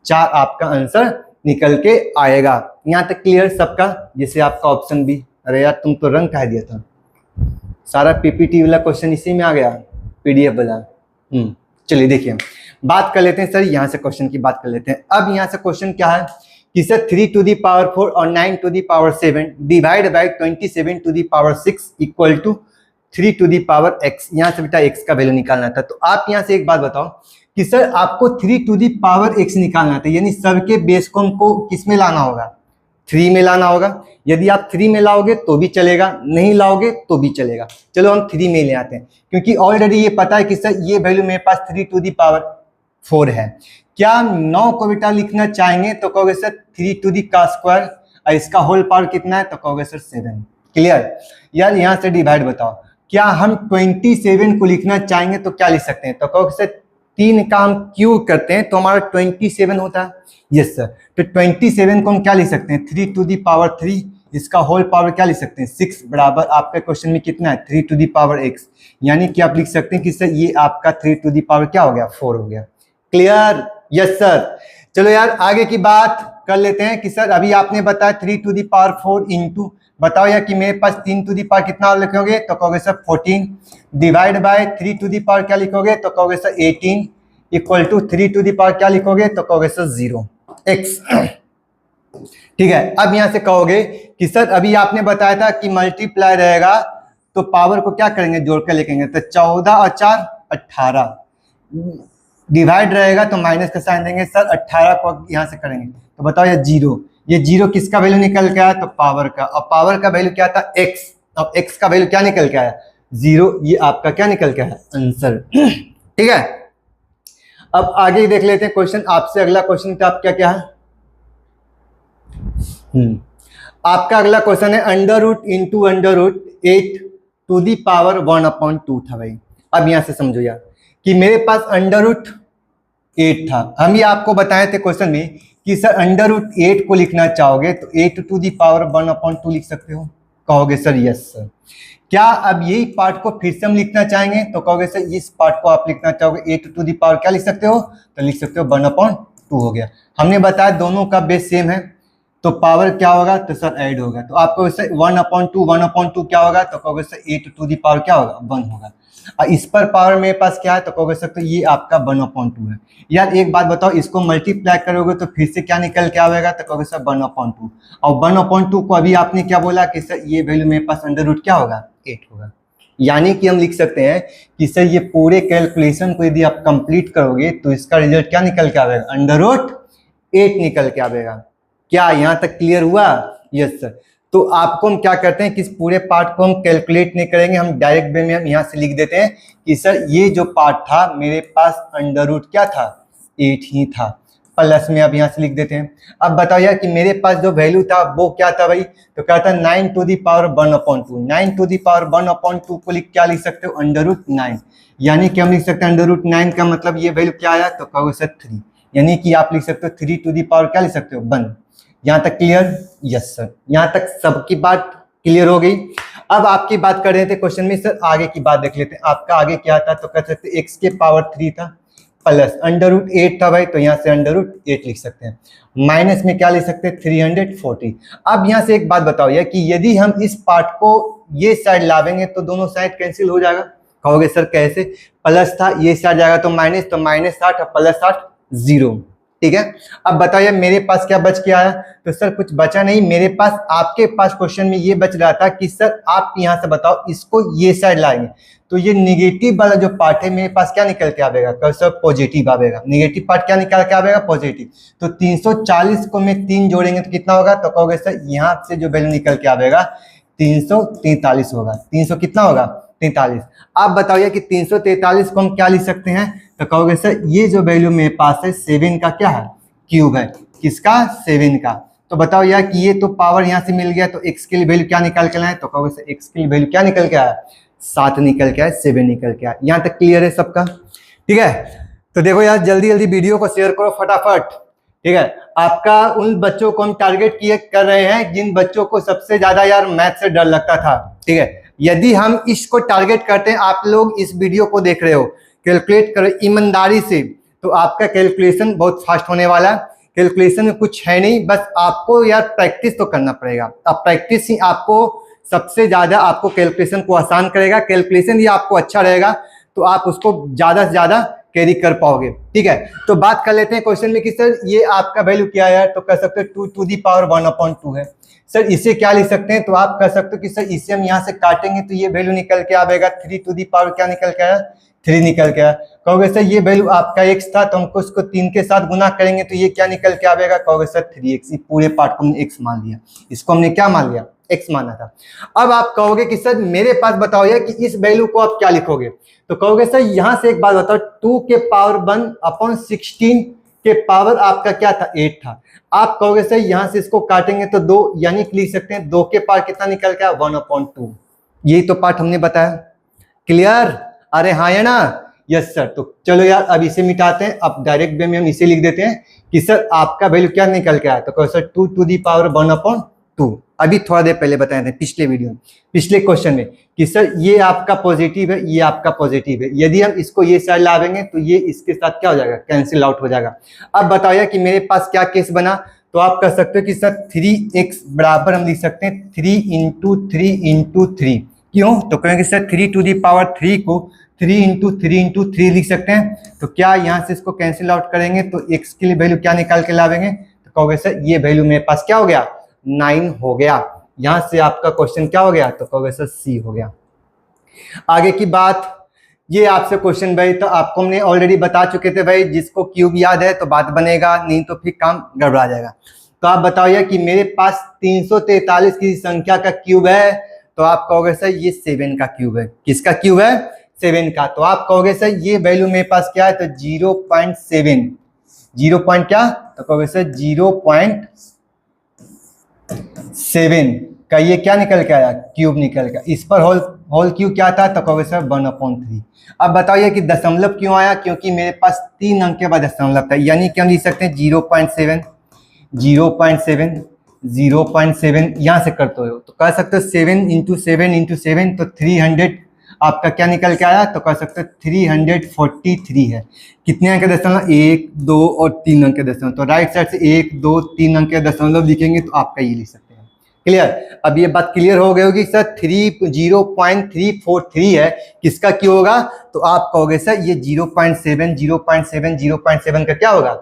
4 आपका आंसर निकल के आएगा। यहाँ तक क्लियर सबका, जैसे आपका ऑप्शन बी। अरे यार तुम तो रंग कह दिया था, सारा पीपीटी वाला क्वेश्चन इसी में आ गया, पीडीएफ वाला। चलिए देखिए बात कर लेते हैं सर, यहाँ से क्वेश्चन की बात कर लेते हैं। अब यहाँ से क्वेश्चन क्या है कि सर 3 to the power 4 और 9 to the power 7 divide by 27 to the power 6 equal to 3 to the power x। यहाँ से बेटा x का वैल्यू निकालना था। तो आप यहाँ से एक बात बताओ कि सर आपको 3 to the power x निकालना था, यानी सबके बेस को हमको किस में लाना होगा, 3 में लाना होगा। यदि आप 3 में लाओगे तो भी चलेगा, नहीं लाओगे तो भी चलेगा। चलो हम 3 में ले आते हैं, क्योंकि ऑलरेडी ये पता है कि सर ये वैल्यू मेरे पास 3 to the power 4 है। क्या 9 को बेटा लिखना चाहेंगे तो कहोगे सर 3 to the का स्क्वायर, और इसका होल पावर कितना है, तो कहोगे सर 7। क्लियर यार। यहाँ से डिवाइड बताओ, क्या हम 27 को लिखना चाहेंगे तो क्या लिख सकते हैं, तो कहोगे सर 3 का हम क्यूब करते हैं तो हमारा 27 होता है। यस सर, तो 27 को हम क्या लिख सकते हैं, 3 to the power 3, इसका होल पावर क्या लिख सकते हैं 6, बराबर आपके क्वेश्चन में कितना है 3 to the power x। यानी कि आप लिख सकते हैं कि सर ये आपका 3 to the power क्या हो गया 4 हो गया। क्लियर। Yes sir. चलो यार आगे की बात कर लेते हैं कि सर अभी आपने बताया 3 to the power 4 इंटू, बताओ यार कि मेरे पास 3 to the power कितना लिखोगे, तो कहोगे sir 14 divide by 3 to the power क्या लिखोगे, तो कहोगे sir 18 equal to 3 to the power क्या लिखोगे, तो कहोगे सर 0x। ठीक है। अब यहां से कहोगे कि सर अभी आपने बताया था कि मल्टीप्लाई रहेगा तो पावर को क्या करेंगे, जोड़कर लिखेंगे। तो 14 और 4 18, डिवाइड रहेगा तो माइनस का साइन देंगे। सर 18 को यहां से करेंगे तो बताओ ये 0, ये 0 किसका वैल्यू निकल के आया, तो पावर का, और पावर का वैल्यू क्या था x, अब x का वैल्यू क्या निकल के आया 0, ये आपका क्या निकल के आया आंसर। ठीक है। अब आगे देख लेते हैं क्वेश्चन आपसे। अगला क्वेश्चन था आप क्या क्या है, आपका अगला क्वेश्चन है under root into under root 8 to the power 1/2 था भाई। अब यहां से समझो यार कि मेरे पास अंडर रूट 8 था, हम ये आपको बताए थे क्वेश्चन में कि सर अंडर रूट 8 को लिखना चाहोगे तो 8 to the power 1/2 लिख सकते हो, कहोगे सर यस सर। क्या अब यही पार्ट को फिर से हम लिखना चाहेंगे, तो कहोगे सर इस पार्ट को आप लिखना चाहोगे 8 to the power क्या लिख सकते हो, तो लिख सकते हो 1/2 हो गया। हमने बताया दोनों का बेस सेम है तो पावर क्या होगा, तो सर ऐड होगा। तो आपको सर 1/2 क्या होगा, तो कहोगे सर 8 to the power क्या होगा 1 होगा। और इस पर पावर मेरे पास क्या है, तो कहोगे सर तो ये आपका 1/2 है। यार एक बात बताओ, इसको मल्टीप्लाई करोगे तो फिर से क्या निकल के आएगा, तो कहोगे सर 1/2, और 1/2 को अभी आपने क्या बोला कि सर ये वैल्यू मेरे पास अंडर रूट क्या होगा 8 होगा। यानी कि हम लिख सकते हैं कि सर ये पूरे कैलकुलेशन को यदि आप कंप्लीट करोगे तो इसका रिजल्ट क्या निकल के आएगा, अंडर रूट 8 निकल के आएगा। क्या यहाँ तक क्लियर हुआ? Yes sir. तो आपको हम क्या करते हैं कि इस पूरे पार्ट को हम कैलकुलेट नहीं करेंगे, हम डायरेक्ट वे में हम यहाँ से लिख देते हैं कि सर ये जो पार्ट था मेरे पास अंडर रूट क्या था 8 ही था, प्लस में अब यहाँ से लिख देते हैं। अब बताओ यार कि मेरे पास जो वैल्यू था वो क्या था भाई, तो क्या था 9 to the power 1/2। 9 to the power 1/2 को क्या लिख सकते हो, अंडर रूट 9। यानी कि हम लिख सकते हैं अंडर रूट 9 का मतलब ये वैल्यू क्या आया, तो कहोगे सर 3। यानी कि आप लिख सकते हो 3 to the power क्या लिख सकते हो 1। यहाँ तक क्लियर? Yes sir. यहाँ तक सबकी बात क्लियर हो गई। अब आपकी बात कर रहे थे क्वेश्चन में, सर आगे की बात देख लेते हैं। आपका आगे क्या था, तो कह सकते x के पावर 3 था प्लस अंडर रूट 8 था भाई, तो यहाँ से अंडर रूट 8 लिख सकते हैं। माइनस में क्या लिख सकते हैं 340। अब यहाँ से एक बात बताओ यार कि यदि हम इस पार्ट को ये साइड लावेंगे तो दोनों साइड कैंसिल हो जाएगा। कहोगे सर कैसे, प्लस था ये साइड जाएगा तो माइनस 60 और प्लस 60 0। ठीक है। अब बताइए मेरे पास क्या बच के आया, तो सर कुछ बचा नहीं मेरे पास। आपके पास क्वेश्चन में ये बच रहा था कि सर आप यहां से बताओ इसको ये साइड लाएंगे तो ये निगेटिव वाला जो पार्ट है मेरे पास क्या निकल के आएगा, कल सर पॉजिटिव आएगा। निगेटिव पार्ट क्या निकल के आएगा, पॉजिटिव। तो 340 को में 3 जोड़ेंगे तो कितना होगा, तो कहोगे सर यहाँ से जो वैल्यू निकल के आएगा 343 होगा। 300 कितना होगा 43। आप बताइए कि 343 को हम क्या लिख सकते हैं, तो कहोगे सर ये जो वैल्यू मेरे पास है 7 का क्या है क्यूब है, किसका 7 का। तो बताओ यार कि ये तो पावर यहाँ से मिल गया, तो x के लिए वैल्यू क्या निकाल के लाए, तो कहोगे सर x के लिए वैल्यू क्या निकल के आया, 7 निकल के आया, 7 निकल के आया। यहाँ तक क्लियर है सबका, ठीक है। तो देखो यार जल्दी जल्दी वीडियो को शेयर करो फटाफट, ठीक है। आपका उन बच्चों को हम टारगेट किए कर रहे हैं जिन बच्चों को सबसे ज्यादा यार मैथ से डर लगता था, ठीक है। यदि हम इसको टारगेट करते हैं, आप लोग इस वीडियो को देख रहे हो, कैलकुलेट करो ईमानदारी से, तो आपका कैलकुलेशन बहुत फास्ट होने वाला। कैलकुलेशन में कुछ है नहीं, बस आपको यार प्रैक्टिस तो करना पड़ेगा। अब प्रैक्टिस ही आपको सबसे ज्यादा आपको कैलकुलेशन को आसान करेगा। कैलकुलेशन ही आपको अच्छा रहेगा तो आप उसको ज्यादा से ज्यादा कैरी कर पाओगे, ठीक है। तो बात कर लेते हैं क्वेश्चन में कि सर ये आपका वैल्यू क्या है, तो कह सकते हो 2 टू दी पावर 1/2 है। सर इसे क्या लिख सकते हैं, तो आप कह सकते हो कि सर इसे हम यहाँ से काटेंगे तो ये वैल्यू निकल के आएगा 3 टू दी पावर क्या निकल के आया, 3 निकल के आया। कहोगे सर ये वैल्यू आपका x था तो हमको उसको 3 के साथ गुना करेंगे तो ये क्या निकल के आएगा, कहोगे सर 3x। पूरे पार्ट को हमने x मान लिया, इसको हमने क्या मान लिया, x माना था। अब आप कहोगे कि सर मेरे पास बताओ यार कि इस वैल्यू को आप क्या लिखोगे, तो कहोगे सर यहां से एक बात बताओ, 2 के पावर 1/16 के पावर आपका क्या था, 8 था। आप कहोगे सर यहां से इसको काटेंगे तो 2, यानी कि लिख सकते हैं 2 के पावर कितना निकल गया, 1/2। यही तो पार्ट हमने बताया, क्लियर। अरे हाँ है ना, यस सर। तो चलो यार अब इसे मिटाते हैं, अब डायरेक्ट वे में हम इसे लिख देते हैं कि सर आपका वैल्यू क्या निकल के आया, तो कहो सर 2 टू दी पावर 1/2। अभी थोड़ा देर पहले बताए थे पिछले वीडियो में, पिछले क्वेश्चन में, कि सर ये आपका पॉजिटिव है, ये आपका पॉजिटिव है। यदि हम इसको ये साइड लावेंगे तो ये इसके साथ क्या हो जाएगा, कैंसिल आउट हो जाएगा। अब बताओ यार कि मेरे पास क्या केस बना, तो आप कह सकते हो कि सर 3x बराबर हम लिख सकते हैं 3 इंटू 3। क्यों, तो कहेंगे सर 3 टू दी पावर 3 को 3 इंटू 3 लिख सकते हैं। तो क्या यहाँ से इसको कैंसिल आउट करेंगे तो x के लिए वैल्यू क्या निकाल के लावेंगे, तो कहोगे सर ये वैल्यू मेरे पास क्या हो गया, 9 हो गया। यहां से आपका क्वेश्चन क्या हो गया, तो कहोगे सर सी हो गया। आगे की बात, ये आपसे क्वेश्चन भाई तो आपको हमने ऑलरेडी बता चुके थे भाई, जिसको क्यूब याद है तो बात बनेगा, नहीं तो फिर काम गड़बड़ा जाएगा। तो आप बताओ यार कि मेरे पास 343 की संख्या का क्यूब है, तो आप कहोगे सर ये 7 का क्यूब है। किसका क्यूब है, 7 का। तो आप कहोगे सर ये वैल्यू मेरे पास क्या है, तो 0.7, 0. क्या, तो कहोगे सर 0.7 का ये क्या निकल के आया, क्यूब निकल के। इस पर होल क्यूब क्या था, तो कहोगे सर 1/3। अब बताइए कि दशमलव क्यों आया, क्योंकि मेरे पास 3 अंक के बाद दशमलव था, यानी कि हम लिख सकते हैं 0.7 यहाँ से करते हो तो कह सकते हो 7 इंटू 7 तो 300 आपका क्या निकल के आया, तो कह सकते हो 343 है। कितने अंक के दशमलव, 1, 2 और 3 अंक के दशमलव। तो राइट साइड से 1, 2, 3 अंक के दशमलव लिखेंगे तो आपका ये लिख सकते हैं, क्लियर। अब ये बात क्लियर हो गई होगी सर 0.343 है, किसका क्यों होगा, तो आप कहोगे सर ये 0.7 का क्या होगा,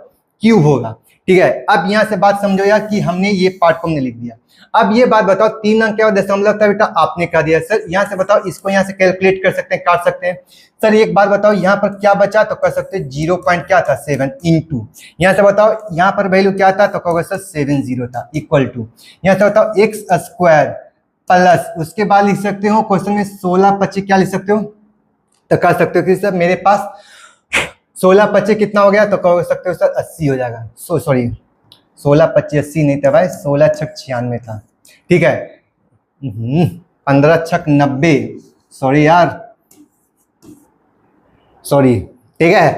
क्यूब होगा, ठीक है। अब यहाँ से बात समझो यार कि हमने ये पार्ट को हमने लिख दिया। अब ये बात बताओ 3 अंक क्या दशमलव था बेटा, आपने कह दिया। सर यहाँ से बताओ, इसको यहाँ से कैलकुलेट कर सकते हैं, काट सकते हैं। सर एक बात बताओ यहाँ पर क्या बचा, तो कह सकते हैं 0.7 इंटू, यहाँ से बताओ यहाँ पर वैल्यू क्या था, तो कहोगे सर 70 था, इक्वल टू, यहाँ से बताओ x² प्लस, उसके बाद लिख सकते हो क्वेश्चन में 16×25 क्या लिख सकते हो, तो कह सकते हो कि सर मेरे पास 16×25 कितना हो गया, तो कह सकते हो सर 80 हो जाएगा। सॉरी 16×25 80 नहीं था भाई, 16×6 96 था, ठीक है। 15×6 90, सॉरी यार, सॉरी, ठीक है।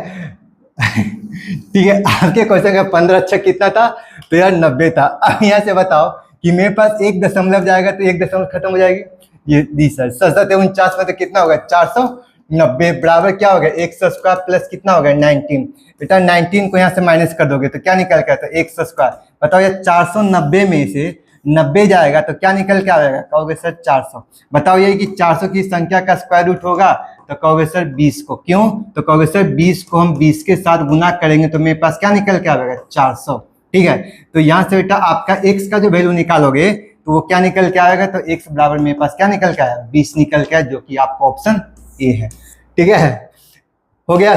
ठीक है, आपके क्वेश्चन का 15×6 कितना था, तो यार 90 था। अब यहाँ से बताओ कि मेरे पास एक दशमलव जाएगा तो एक दशमलव खत्म हो जाएगी, ये दी सर 749 में तो कितना होगा 490 बराबर क्या हो गया, x² प्लस कितना हो गया 19। बेटा 19 को यहाँ से माइनस कर दोगे तो क्या निकल के आता है, x²। बताओ ये 490 में से 90 जाएगा तो क्या निकल के आएगा, कहोगे सर 400। बताओ ये कि 400 की संख्या का स्क्वायर रूट होगा, तो कहोगे सर 20 को। क्यों, तो कहोगे सर 20 को हम 20 के साथ गुना करेंगे तो मेरे पास क्या निकल के आएगा 400, ठीक है। तो यहाँ से बेटा आपका x का जो वैल्यू निकालोगे तो वो क्या निकल के आएगा, तो x बराबर मेरे पास क्या निकल के आया 20 निकल के आया, जो कि आपका ऑप्शन ए है, ठीक है। हो गया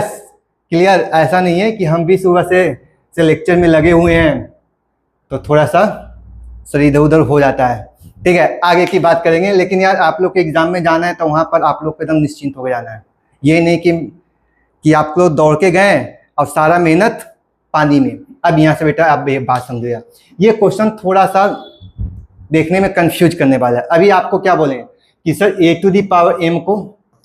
क्लियर। ऐसा नहीं है कि हम भी सुबह से लेक्चर में लगे हुए हैं तो थोड़ा सा शरीर इधर उधर हो जाता है, ठीक है। आगे की बात करेंगे, लेकिन यार आप लोग के एग्जाम में जाना है तो वहां पर आप लोग को एकदम निश्चिंत होकर जाना है। ये नहीं कि आप लोग दौड़ के गए और सारा मेहनत पानी में। अब यहाँ से बेटा आप ये बात समझो यार, ये क्वेश्चन थोड़ा सा देखने में कंफ्यूज करने वाला है। अभी आपको क्या बोलेंगे कि sir a to the power m को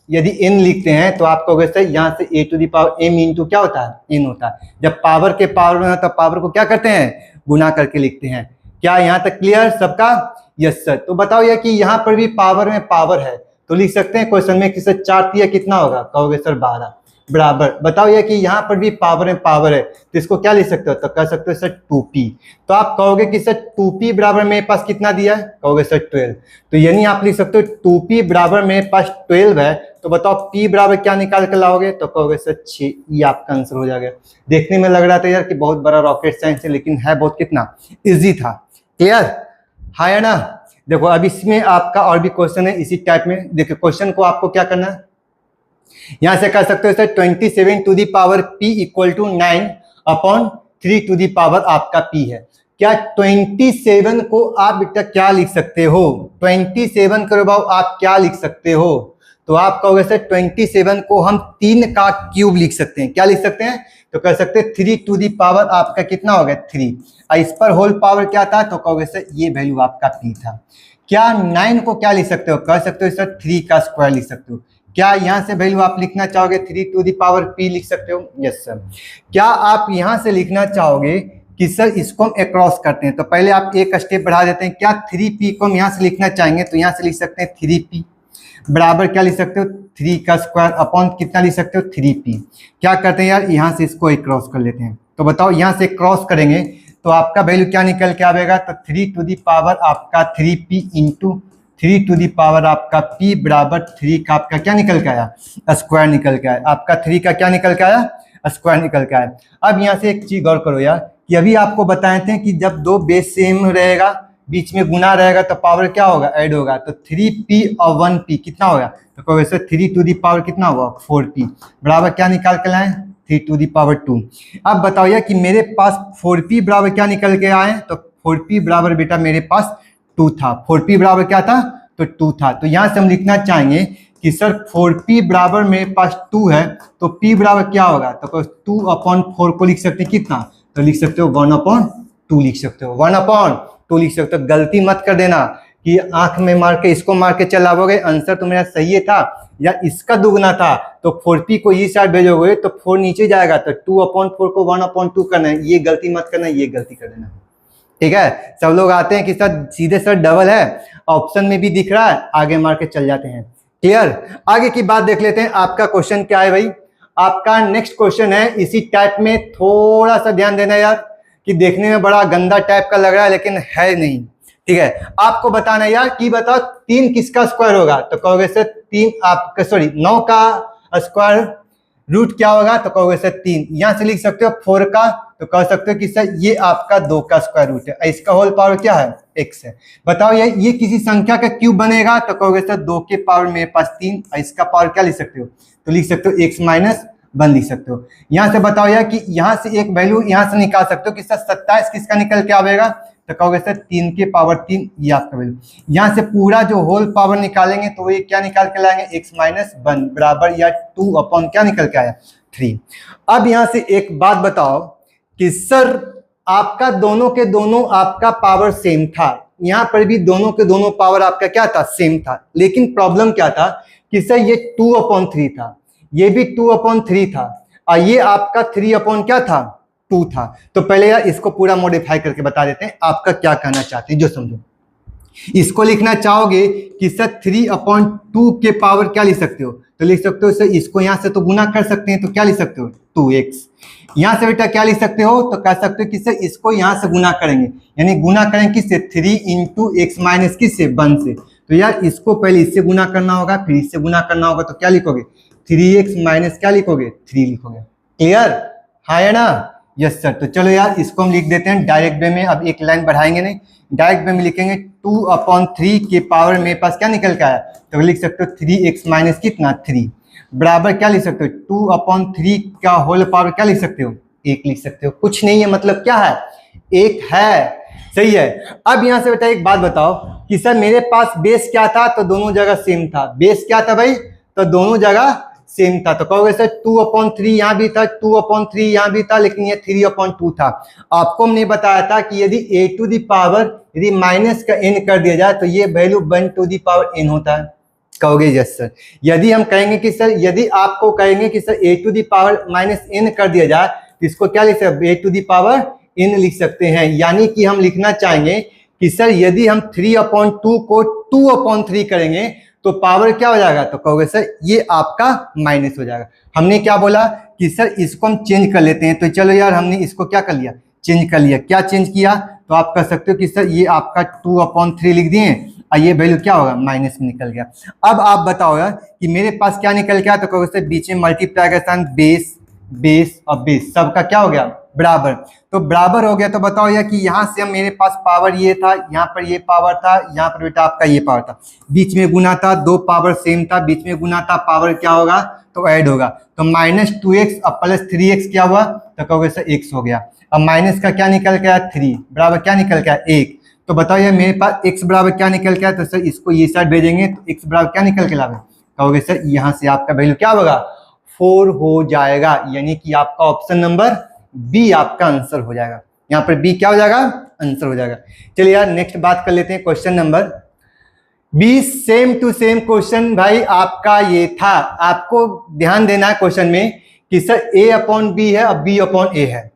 यदि n लिखते हैं तो आप कहोगे सर यहाँ से a to the power m into क्या होता है, n होता है। जब पावर के पावर में हो तब पावर को क्या करते हैं, गुना करके लिखते हैं। क्या यहाँ तक क्लियर सबका? Yes sir. तो बताओ यार कि यहाँ पर भी पावर में पावर है तो लिख सकते हैं क्वेश्चन में कि सर 4 तिया कितना होगा, कहोगे सर 12 बराबर। बताओ ये कि यहाँ पर भी पावर में पावर है तो इसको क्या लिख सकते हो, तो कह सकते हो सर 2p। तो आप कहोगे कि सर 2p बराबर मेरे पास कितना दिया है, कहोगे सर 12। तो यानी आप लिख सकते हो 2p बराबर मेरे पास 12 है। तो बताओ p बराबर क्या निकाल कर लाओगे, तो कहोगे सर 6। ये आपका आंसर हो जाएगा। देखने में लग रहा था यार कि बहुत बड़ा रॉकेट साइंस है, लेकिन है बहुत कितना ईजी था। क्लियर है ना? देखो अब इसमें आपका और भी क्वेश्चन है इसी टाइप में। देखो क्वेश्चन को आपको क्या करना है, यहां से कर सकते हो sir 27 to the power p equal to 9 upon 3 to the power आपका p है। क्या 27 को आप बेटा क्या लिख सकते हो, 27 करो बाबू आप क्या लिख सकते हो, तो आप कहोगे सर 27 को हम 3 का क्यूब लिख सकते हैं। क्या लिख सकते हैं, तो कह सकते हैं 3 टू दी पावर आपका कितना हो गया 3। और इस पर होल पावर क्या था, तो कहोगे सर ये वैल्यू आपका p था। क्या 9 को क्या लिख सकते हो, कह सकते हो सर 3 का स्क्वायर लिख सकते हो। क्या यहाँ से वैल्यू आप लिखना चाहोगे 3 टू दी पावर p लिख सकते हो, यस सर। क्या आप यहाँ से लिखना चाहोगे कि सर इसको हम अक्रॉस करते हैं, तो पहले आप एक स्टेप बढ़ा देते हैं। क्या 3p को हम यहाँ से लिखना चाहेंगे, तो यहाँ से लिख सकते हैं 3p बराबर क्या लिख सकते हो 3 का स्क्वायर अपॉन कितना लिख सकते हो 3p। क्या करते हैं यार, यहाँ से इसको क्रॉस कर लेते हैं। तो बताओ यहाँ से क्रॉस करेंगे तो आपका वैल्यू क्या निकल के आएगा, तो 3 टू दी पावर आपका 3p into 3 to the power आपका p बराबर 3 का आपका क्या निकल के आया, स्क्वायर निकल के आया। आपका 3 का क्या निकल के आया, स्क्वायर निकल के आया। अब यहाँ से एक चीज गौर करो यार कि अभी आपको बताए थे कि जब दो बेस सेम रहेगा बीच में गुना रहेगा तो पावर क्या होगा, ऐड होगा। तो 3p और 1p कितना होगा, तो कहोगे सर 3 टू दी पावर कितना होगा 4p बराबर क्या निकाल के लाए 3 टू दी पावर 2। अब बताओ यार कि मेरे पास 4p बराबर क्या निकल के आए, तो 4p बराबर बेटा मेरे पास 2 था। 4p बराबर क्या था, तो 2 था। तो यहाँ से हम लिखना चाहेंगे कि सर 4p बराबर मेरे पास 2 है तो p बराबर क्या होगा, तो 2 अपॉन 4 को लिख सकते हैं कितना, तो लिख सकते हो 1 अपॉन 2 लिख सकते हो, 1 अपॉन 2 लिख सकते हो। गलती मत कर देना कि आंख में मार के इसको मार के चलाओगे, आंसर तो मेरा सही था या इसका दुगना था, तो 4p को ये साइड भेजोगे तो 4 नीचे जाएगा, तो 2 अपॉन 4 को 1 अपॉन 2 करना है। ये गलती मत करना, ये गलती कर देना। ठीक है, सब लोग आते हैं कि सर सीधे सर डबल है, ऑप्शन में भी दिख रहा है, आगे मार के चल जाते हैं। क्लियर, आगे की बात देख लेते हैं। आपका क्वेश्चन क्या है भाई, आपका नेक्स्ट क्वेश्चन है इसी टाइप में। थोड़ा सा ध्यान देना यार कि देखने में बड़ा गंदा टाइप का लग रहा है लेकिन है नहीं। ठीक है, आपको बताना यार कि बताओ 3 किसका स्क्वायर होगा, तो कहोगे सर 3 आपका 9 का स्क्वायर रूट क्या होगा, तो कहोगे सर 3। यहाँ से लिख सकते हो 4 का, तो कह सकते हो कि सर ये आपका 2 का स्क्वायर रूट है, इसका होल पावर क्या है x है। बताओ ये किसी संख्या का क्यूब बनेगा, तो कहोगे सर 2 के पावर मेरे पास 3, इसका पावर क्या लिख सकते हो, तो लिख सकते हो x माइनस 1 लिख सकते हो। यहाँ से बताओ यार कि यहाँ से एक वैल्यू यहाँ से निकाल सकते हो कि सर 27 किसका निकल के आएगा, तो कहोगे सर 3 के पावर 3 ये आपका वैल्यू। यहाँ से पूरा जो होल पावर निकालेंगे तो ये क्या निकाल के लाएंगे x माइनस 1 बराबर या 2 अपॉन क्या निकल के आया 3। अब यहाँ से एक बात बताओ कि सर आपका दोनों के दोनों आपका पावर सेम था, यहाँ पर भी दोनों के दोनों पावर आपका क्या था, सेम था। लेकिन प्रॉब्लम क्या था कि सर ये 2 अपॉन 3 था, ये भी 2 अपॉन 3 था, और ये आपका 3 अपॉन क्या था 2 था। तो पहले यार इसको पूरा मॉडिफाई करके बता देते हैं आपका क्या कहना चाहते हैं, जो समझो। इसको लिखना चाहोगे कि सर 3 अपॉन 2 के पावर क्या लिख सकते हो, तो लिख सकते हो सर इसको यहाँ से तो गुना कर सकते हैं, तो क्या लिख सकते हो 2x। यहाँ से बेटा क्या लिख सकते हो, तो कह सकते हो कि सर इसको यहाँ से गुना करेंगे, यानी गुना करेंगे किससे 3 इंटू एक्स माइनस किससे 1 से। तो यार इसको पहले इससे गुना करना होगा, फिर इससे गुना करना होगा, तो क्या लिखोगे 3x माइनस क्या लिखोगे 3 लिखोगे। क्लियर है ना, यस सर। तो चलो यार इसको हम लिख देते हैं डायरेक्ट वे में। अब एक लाइन बढ़ाएंगे नहीं, डायरेक्ट वे में लिखेंगे 2 अपॉन 3 के पावर मेरे पास क्या निकल के आया, तो लिख सकते हो 3x माइनस कितना 3 बराबर क्या लिख सकते हो 2 अपॉन 3 का होल पावर क्या लिख सकते हो 1 लिख सकते हो। कुछ नहीं है, मतलब क्या है 1 है, सही है। अब यहाँ से बेटा एक बात बताओ कि सर मेरे पास बेस क्या था, तो दोनों जगह सेम था। बेस क्या था भाई, तो दोनों जगह सेम था। तो कहोगे सर 2/3 यहाँ भी था, 2/3 यहाँ भी था, लेकिन ये 3/2 था। आपको हमने बताया था कि यदि a टू द पावर यदि माइनस का n कर दिया जाए तो ये value 1 to the power n होता है। कहोगे यस सर। यदि हम कहेंगे कि सर यदि आपको कहेंगे कि sir a to the power -n कर दिया जाए तो इसको क्या लिख सकते हैं, a to the power n लिख सकते हैं। यानी कि हम लिखना चाहेंगे कि सर यदि हम 3/2 को 2/3 करेंगे तो पावर क्या हो जाएगा, तो कहोगे सर ये आपका माइनस हो जाएगा। हमने क्या बोला कि सर इसको हम चेंज कर लेते हैं। तो चलो यार हमने इसको क्या कर लिया, चेंज कर लिया। क्या चेंज किया, तो आप कह सकते हो कि सर ये आपका 2/3 लिख दिए और ये वैल्यू क्या होगा, माइनस में निकल गया। अब आप बताओ यार कि मेरे पास क्या निकल गया, तो कहोगे सर बीच में मल्टीप्लाई का स्थान बेस बेस और बेस सबका क्या हो गया, बराबर। तो बराबर हो गया। तो बताओ यार कि यहाँ से हम मेरे पास पावर ये था, यहाँ पर ये पावर था, यहाँ पर बेटा आपका ये पावर था, बीच में गुना था, दो पावर सेम था, बीच में गुना था, पावर क्या होगा, तो ऐड होगा। तो -2x और +3x क्या हुआ, तो कहोगे सर x हो गया। अब माइनस का क्या निकल गया, 3 बराबर क्या निकल गया, 1। तो बताओ यार मेरे पास x बराबर क्या निकल गया, तो सर इसको ये साइड भेजेंगे तो x बराबर क्या निकल के लावे, कहोगे सर यहाँ से आपका वैल्यू क्या होगा, 4 हो जाएगा। यानी कि आपका ऑप्शन नंबर बी आपका आंसर हो जाएगा। यहाँ पर बी क्या हो जाएगा, आंसर हो जाएगा। चलिए यार नेक्स्ट बात कर लेते हैं, question number B. Same to same question भाई आपका ये था। आपको ध्यान देना है क्वेश्चन में कि सर a/b है और b/a है।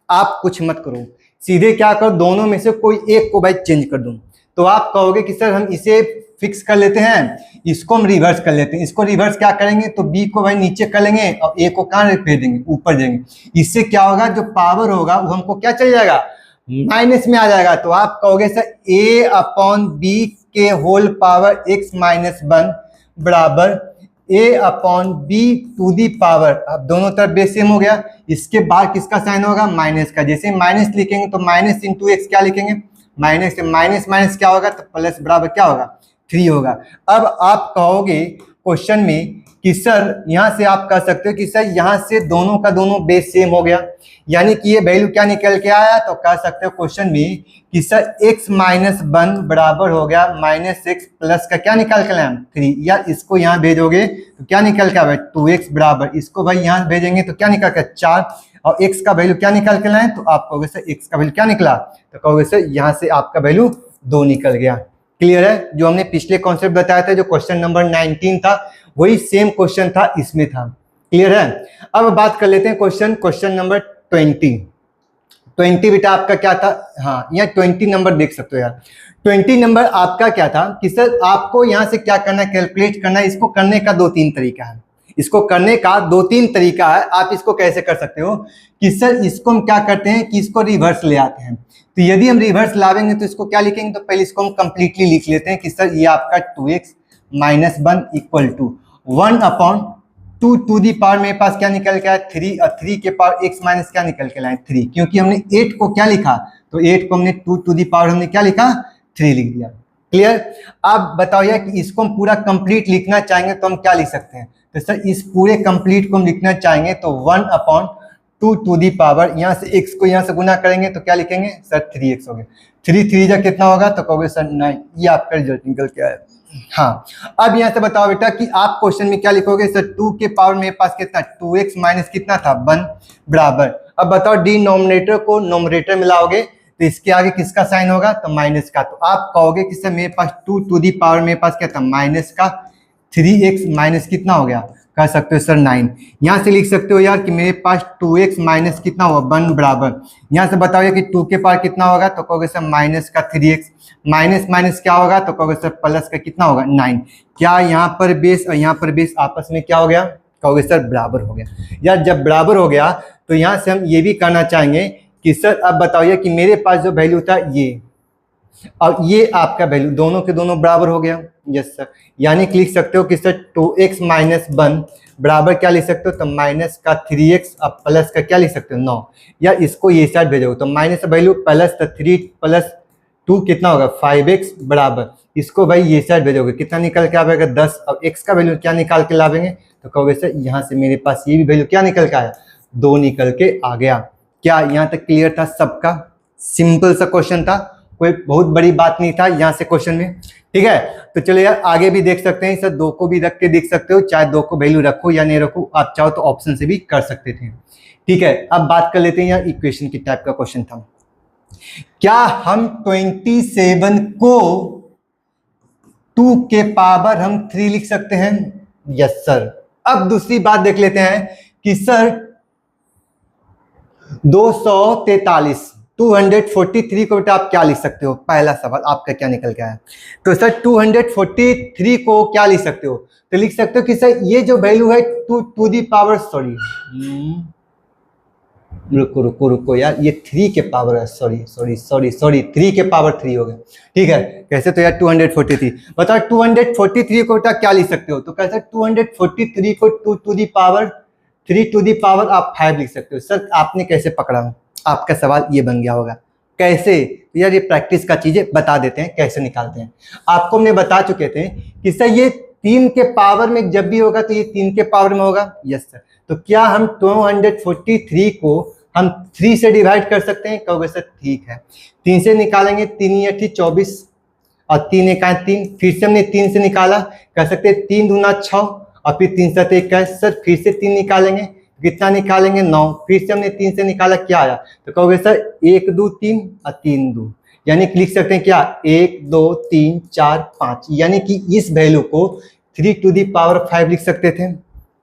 आप कुछ मत करो, सीधे क्या करो, दोनों में से कोई एक को भाई चेंज कर दूं। तो आप कहोगे कि सर हम इसे फिक्स कर लेते हैं, इसको हम रिवर्स कर लेते हैं। इसको रिवर्स क्या करेंगे, तो b को भाई नीचे कर लेंगे और a को कहाँ भेज देंगे, ऊपर देंगे। इससे क्या होगा, जो पावर होगा वो हमको क्या चल जाएगा, माइनस में आ जाएगा। तो आप कहोगे सर a/b के होल पावर x-1 बराबर a/b टू दी पावर, अब दोनों तरफ बेस सेम हो गया। इसके बाद किसका साइन होगा, माइनस का। जैसे माइनस लिखेंगे तो माइनस इंटू एक्स क्या लिखेंगे, माइनस से माइनस माइनस क्या होगा, तो प्लस बराबर क्या होगा, 3 होगा। अब आप कहोगे क्वेश्चन में कि सर यहाँ से आप कह सकते हो कि सर यहाँ से दोनों का दोनों बेस सेम हो गया, यानी कि ये वैल्यू क्या निकल के आया, तो कह सकते हो क्वेश्चन में कि सर x-1 बराबर हो गया -x प्लस का क्या निकल के आया, 3। या इसको यहाँ भेजोगे तो क्या निकल के आया, 2x बराबर, इसको भाई यहाँ भेजेंगे तो क्या निकल के 4 और x का वैल्यू क्या निकल के लाए, तो आप कहोगे सर x का वैल्यू क्या निकला, तो कहोगे सर यहाँ से आपका वैल्यू 2 निकल गया। क्लियर है। जो हमने पिछले कॉन्सेप्ट बताया था, जो क्वेश्चन नंबर 19 था, वही सेम क्वेश्चन था, इसमें था। क्लियर है। अब बात कर लेते हैं क्वेश्चन नंबर 20 बेटा आपका क्या था, हाँ यहाँ 20 नंबर देख सकते हो यार। 20 नंबर आपका क्या था कि सर आपको यहाँ से क्या करना है, कैलकुलेट करना है। इसको करने का 2-3 तरीका है, इसको करने का 2-3 तरीका है। आप इसको कैसे कर सकते हो कि सर इसको हम क्या करते हैं कि इसको रिवर्स ले आते हैं। तो यदि हम रिवर्स लावेंगे तो इसको क्या लिखेंगे, तो पहले इसको हम कंप्लीटली लिख लेते हैं कि सर ये आपका 2x-1 equal to 1/2 to the power मेरे पास क्या निकल के आया, 3 और 3 के पावर x माइनस क्या निकल के लाए, 3। क्योंकि हमने 8 को क्या लिखा, तो 8 को हमने 2 टू दी पावर हमने क्या लिखा, 3 लिख दिया। क्लियर। अब बताओ यार कि इसको हम पूरा कंप्लीट लिखना चाहेंगे तो हम क्या लिख सकते हैं, तो सर इस पूरे कंप्लीट को हम लिखना चाहेंगे तो 1/2 टू दी पावर, यहाँ से x को यहाँ से गुना करेंगे तो क्या लिखेंगे सर 3x हो गया। 3 जा कितना होगा, तो कहोगे सर 9। ये आपका रिजल्ट निकल के आया। हाँ अब यहाँ से बताओ बेटा कि आप क्वेश्चन में क्या लिखोगे, सर 2 के पावर मेरे पास कितना, 2x माइनस कितना था 1 बराबर। अब बताओ डिनोमिनेटर को नोमिनेटर मिलाओगे तो इसके आगे किसका साइन होगा, तो माइनस का। तो आप कहोगे कि सर मेरे पास 2 टू दी पावर मेरे पास क्या था, माइनस का 3x माइनस कितना हो गया, कह सकते हो सर 9। यहाँ से लिख सकते हो यार कि मेरे पास 2x माइनस कितना होगा 1 बराबर। यहाँ से बताओ यार कि 2 के पावर कितना होगा, तो कहोगे सर माइनस का 3x माइनस माइनस क्या होगा, तो कहोगे सर प्लस का कितना होगा 9। क्या यहाँ पर बेस और यहाँ पर बेस आपस में क्या हो गया, कहोगे सर बराबर हो गया। यार जब बराबर हो गया तो यहाँ से हम ये भी करना चाहेंगे कि सर अब बताओ यार कि मेरे पास जो वैल्यू था ये और ये आपका वैल्यू दोनों के दोनों बराबर हो गया। Yes sir. यानी कि लिख सकते हो कि सर 2x-1 बराबर क्या लिख सकते हो, तो माइनस का 3x और प्लस का क्या लिख सकते हो 9। या इसको ये साइड भेजोगे तो माइनस वैल्यू प्लस 3 प्लस 2 कितना होगा 5x बराबर। इसको भाई ये साइड भेजोगे कितना निकल के आएगा 10 और x का वैल्यू क्या निकाल के लावेंगे, तो कहोगे सर यहाँ से मेरे पास ये भी वैल्यू क्या निकल के आया 2 निकल के आ गया। क्या यहाँ तक क्लियर था सबका, सिंपल सा क्वेश्चन था। कोई बहुत बड़ी बात नहीं था यहाँ से क्वेश्चन में, ठीक है। तो चलो यार आगे भी देख सकते हैं, सर 2 को भी रख के देख सकते हो, चाहे 2 को वैल्यू रखो या नहीं रखो, आप चाहो तो ऑप्शन से भी कर सकते थे, ठीक है। अब बात कर लेते हैं यार इक्वेशन की टाइप का क्वेश्चन था, क्या हम 27 को 2 के पावर हम 3 लिख सकते हैं? Yes sir. अब दूसरी बात देख लेते हैं कि सर 243 243 को बेटा आप क्या लिख सकते हो? पहला सवाल आपका क्या निकल के आया? तो सर 243 को क्या लिख सकते हो? तो लिख सकते हो कि सर ये जो वैल्यू है टू दी पावर, सॉरी रुको यार, ये 3 के पावर है, सॉरी 3 के पावर 3 हो गया, ठीक है। कैसे? तो यार 243 बताओ, 243 को बेटा क्या लिख सकते हो? तो कैसे 243 को 2 to the power 3 to the power आप 5 लिख सकते हो। सर आपने कैसे पकड़ा? आपका सवाल ये बन गया होगा कैसे? तो यार ये प्रैक्टिस का चीजें बता देते हैं कैसे निकालते हैं। आपको हमने बता चुके थे कि सर ये 3 के पावर में जब भी होगा तो ये 3 के पावर में होगा। Yes sir. तो क्या हम 243 को हम 3 से डिवाइड कर सकते हैं? कहोगे सर ठीक है, 3 से निकालेंगे, 3 या 24 और 3 एक 3, फिर से हमने 3 से निकाला, कर सकते हैं 3 दूना 6 और फिर 3 7 21। सर फिर से 3 निकालेंगे, कितना निकालेंगे? 9, फिर से हमने 3 से निकाला, क्या आया? तो कहोगे सर 1 2 3 और 3 2, यानी कि लिख सकते हैं क्या? 1 2 3 4 5, यानी कि इस वैल्यू को 3 टू दी पावर 5 लिख सकते थे।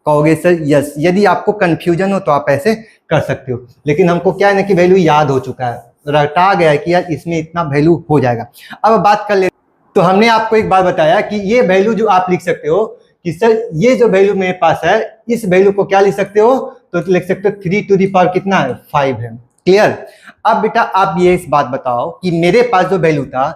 कहोगे सर यस। यदि आपको कंफ्यूजन हो तो आप ऐसे कर सकते हो, लेकिन हमको क्या है ना कि वैल्यू याद हो चुका है, रटा गया है कि यार इसमें इतना वैल्यू हो जाएगा। अब बात कर ले, तो हमने आपको एक बात बताया कि ये वैल्यू जो आप लिख सकते हो कि सर ये जो वैल्यू मेरे पास है, इस वैल्यू को क्या लिख सकते हो? तो लिख सकते हो 3 टू दी पावर कितना है? 5 है। क्लियर? अब बेटा आप ये इस बात बताओ कि मेरे पास जो वैल्यू था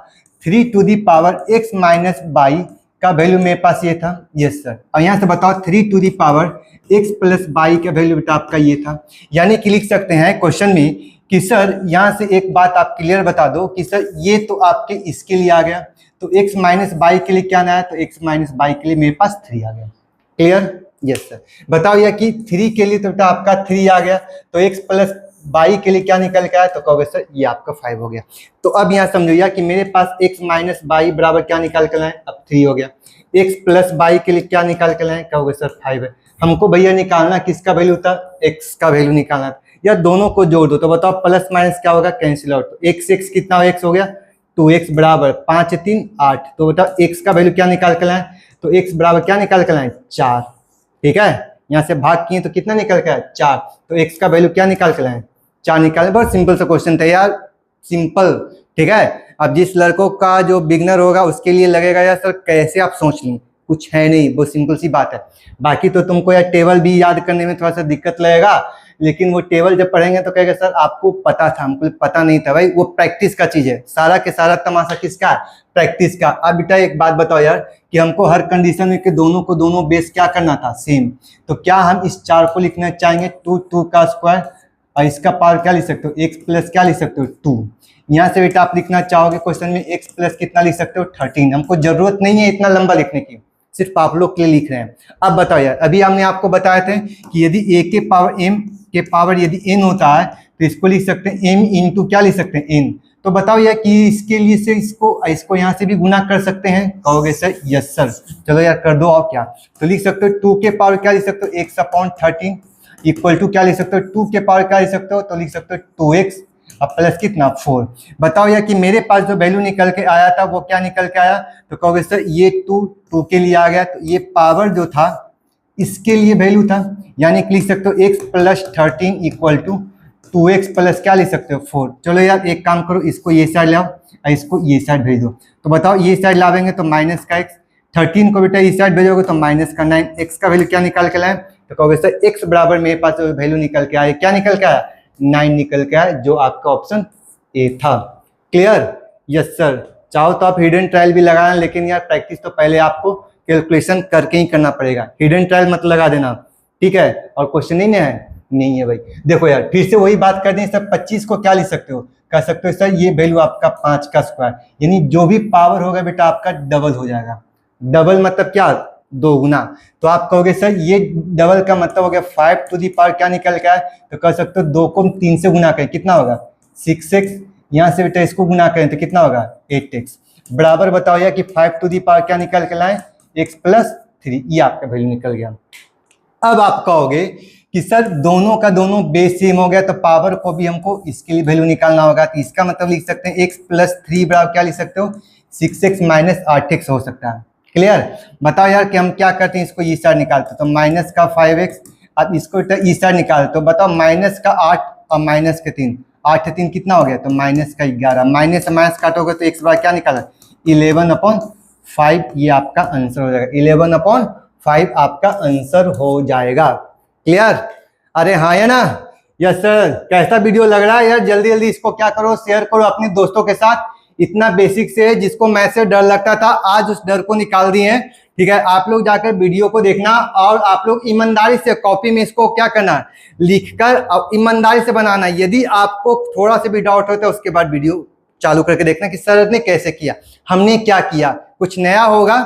3 to the power x minus y का वैल्यू मेरे पास ये था। Yes sir. और यहाँ से बताओ 3 to the power x plus y का वैल्यू बेटा आपका ये था। यानी कि लिख सकते हैं क्वेश्चन में कि सर यहाँ से एक बात आप क्लियर बता दो कि सर ये तो आपके इसके लिए आ गया, तो x माइनस बाई के लिए क्या आया? तो x माइनस बाई के लिए मेरे पास 3 आ गया। क्लियर? Yes sir. बताओ यार कि 3 के लिए तो बेटा आपका 3 आ गया, तो x प्लस बाई के लिए क्या निकल के आया? तो कहोगे सर ये आपका 5 हो गया। तो अब यहाँ समझो यार कि मेरे पास x माइनस बाई बराबर क्या निकाल कर लाए? अब 3 हो गया। x प्लस बाई के लिए क्या निकाल कर लाए? कहोगे सर 5 है। हमको भैया निकालना किसका वैल्यू था? x का वैल्यू निकालना था। या दोनों को जोड़ दो, तो बताओ प्लस माइनस क्या होगा? Cancel out. तो x कितना x हो गया? 2x बराबर 5 3 8। तो बताओ x का वैल्यू क्या निकाल कर लाए? तो x बराबर क्या निकाल कर लाए? 4। ठीक है, यहाँ से भाग किए तो कितना निकल के आया? 4। तो x का वैल्यू क्या निकाल कर लाए? 4 निकाले। बहुत सिंपल सा क्वेश्चन था यार, सिंपल। ठीक है, अब जिस लड़कों का जो बिगनर होगा उसके लिए लगेगा यार सर कैसे आप सोच लें, कुछ है नहीं, बहुत सिंपल सी बात है। बाकी तो तुमको यार टेबल भी याद करने में थोड़ा सा दिक्कत लगेगा, लेकिन वो टेबल जब पढ़ेंगे तो कहेगा सर आपको पता था, हमको पता नहीं था। भाई वो प्रैक्टिस का चीज है, सारा के सारा तमाशा किसका? प्रैक्टिस का। अब बेटा एक बात बताओ यार कि हमको हर कंडीशन में कि दोनों को दोनों बेस क्या करना था? सेम। तो क्या हम इस 4 को लिखना चाहेंगे 2 का स्क्वायर, और इसका पावर क्या लिख सकते हो? x प्लस क्या लिख सकते हो? 2। यहाँ से बेटा आप लिखना चाहोगे क्वेश्चन में x प्लस कितना लिख सकते हो? 13। हमको जरूरत नहीं है इतना लंबा लिखने की, सिर्फ आप लोग के लिए लिख रहे हैं। अब बताओ यार, अभी हमने आपको बताया थे कि यदि a के पावर m के पावर यदि n होता है तो इसको लिख सकते हैं m इंटू क्या लिख सकते हैं? n। तो बताओ यार कि इसके लिए से इसको यहाँ से भी गुना कर सकते हैं? कहोगे सर यस सर। चलो यार कर दो, और क्या? तो लिख सकते हो 2 के पावर क्या लिख सकते हो? x/13 इक्वल टू क्या लिख सकते हो? 2 के पावर क्या लिख सकते हो? तो लिख सकते हो 2x अब प्लस कितना? 4। बताओ यार कि मेरे पास जो वैल्यू निकल के आया था वो क्या निकल के आया? तो कहोगे सर ये 2 के लिए आ गया, तो ये पावर जो था इसके लिए वैल्यू था, यानी कि लिख सकते हो x+13 equal to 2x plus क्या लिख सकते हो? 4। चलो यार एक काम करो, इसको ये साइड लाओ और इसको ये साइड भेज दो। तो बताओ ये साइड लावेंगे तो माइनस का x, 13 को बेटा इस साइड भेजोगे तो माइनस का 9। x का वैल्यू क्या निकाल के लाए? तो कहोगे सर x बराबर मेरे पास वैल्यू निकल के आया, क्या निकल के आया? 9 निकल के आया, जो आपका ऑप्शन ए था। क्लियर? Yes sir. चाहो तो आप हिडन ट्रायल भी लगाना, लेकिन यार प्रैक्टिस तो पहले आपको कैलकुलेशन करके ही करना पड़ेगा। हिडन ट्रायल मत लगा देना, ठीक है? और क्वेश्चन नहीं है भाई। देखो यार फिर से वही बात कर दें, सर 25 को क्या लिख सकते हो? कह सकते हो सर ये वैल्यू आपका 5 का स्क्वायर, यानी जो भी पावर होगा बेटा आपका डबल हो जाएगा। डबल मतलब क्या? 2 गुना। तो आप कहोगे सर ये डबल का मतलब हो गया 5 टू दी पावर क्या निकल के आए? तो कह सकते हो 2 को 3 से गुना करें, कितना होगा? 6x यहाँ से बेटा इसको गुना करें तो कितना होगा 8x बराबर बताओ यार कि 5 टू दी पावर क्या निकल के लाए x प्लस 3, ये आपका वैल्यू निकल गया। अब आप कहोगे कि सर दोनों का दोनों बेस सेम हो गया तो पावर को भी हमको इसके लिए वैल्यू निकालना होगा, तो इसका मतलब लिख सकते हैं x प्लस 3 बराबर क्या लिख सकते हो 6x माइनस 8x हो सकता है। क्लियर? बताओ यार कि हम क्या करते हैं, इसको ई स्टार निकालते तो माइनस का 5x, अब इसको ई स्टार निकालते तो बताओ माइनस का 8 और माइनस के 3, 8 3 कितना हो गया तो माइनस का 11, माइनस से माइनस काटोगे तो x बराबर क्या निकाला 11/5, ये आपका आंसर हो जाएगा 11/5 आपका आंसर हो जाएगा। क्लियर? अरे हाँ है ना? Yes sir. कैसा वीडियो लग रहा है यार? जल्दी जल्दी इसको क्या करो शेयर करो अपने दोस्तों के साथ। इतना बेसिक से जिसको मैथ से डर लगता था आज उस डर को निकाल दिए हैं। ठीक है, आप लोग जाकर वीडियो को देखना और आप लोग ईमानदारी से कॉपी में इसको क्या करना लिखकर ईमानदारी से बनाना। यदि आपको थोड़ा सा भी डाउट होता है उसके बाद वीडियो चालू करके देखना कि सर ने कैसे किया, हमने क्या किया, कुछ नया होगा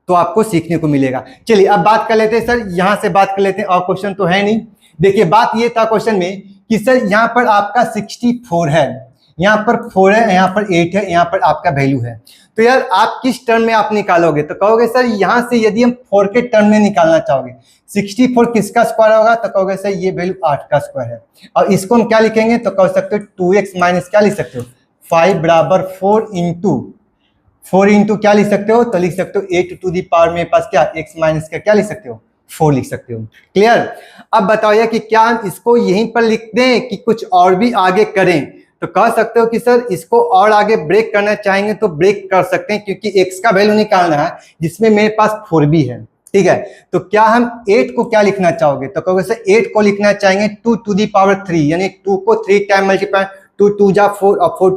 तो आपको सीखने को मिलेगा। चलिए अब बात कर लेते हैं सर, यहां से बात कर लेते हैं और क्वेश्चन तो है नहीं। देखिए बात ये था क्वेश्चन में कि सर यहां पर आपका 64 है, यहाँ पर 4 है, यहाँ पर 8 है, यहाँ पर आपका वैल्यू है। तो यार आप किस टर्म में आप निकालोगे, तो कहोगे सर यहाँ से यदि हम 4 के टर्म में निकालना चाहोगे 64 किसका स्क्वायर होगा, तो कहोगे सर ये वैल्यू 8 का स्क्वायर है। और इसको हम क्या लिखेंगे तो कह सकते हो 2x माइनस क्या लिख सकते हो 5 बराबर 4 इंटू क्या लिख सकते हो, तो लिख सकते हो 8 टू दी पावर में पास क्या x माइनस क्या लिख सकते हो 4 लिख सकते हो। क्लियर? अब बताओ यार कि क्या हम इसको यहीं पर लिख दें कि कुछ और भी आगे करें, तो कह सकते हो कि सर इसको और आगे ब्रेक करना चाहेंगे तो ब्रेक कर सकते हैं क्योंकि x का वैल्यू निकालना है जिसमें मेरे पास 4 भी है। ठीक है, तो क्या हम 8 को क्या लिखना चाहोगे, तो कहोगे सर 8 को लिखना चाहेंगे 2 टू दी पावर 3, यानी 2 को 3 टाइम मल्टीप्लाई, 2 2 जा 4 और 4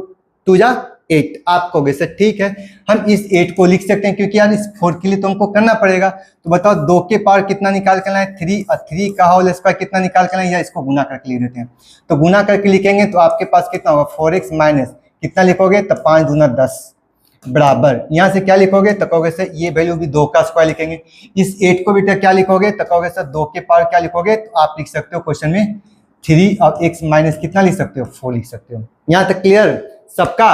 2 जा 8। आप कहोगे सर ठीक है हम इस 8 को लिख सकते हैं क्योंकि यार इस 4 के लिए तो हमको करना पड़ेगा। तो बताओ 2 के पावर कितना निकाल कर लाए 3, और 3 का होल स्क्वायर कितना निकाल कर लाए, या इसको गुना करके लिख देते हैं। तो गुना करके लिखेंगे तो आपके पास कितना होगा 4x माइनस कितना लिखोगे तो 5 दूना 10 बराबर, यहाँ से क्या लिखोगे तो कहोगे सर ये वैल्यू भी 2 का स्क्वायर लिखेंगे। इस 8 को बेटा क्या लिखोगे तो कहोगे सर 2 के पावर क्या लिखोगे, तो आप लिख सकते हो क्वेश्चन में 3 और x माइनस कितना लिख सकते हो 4 लिख सकते हो। यहाँ तक क्लियर सबका?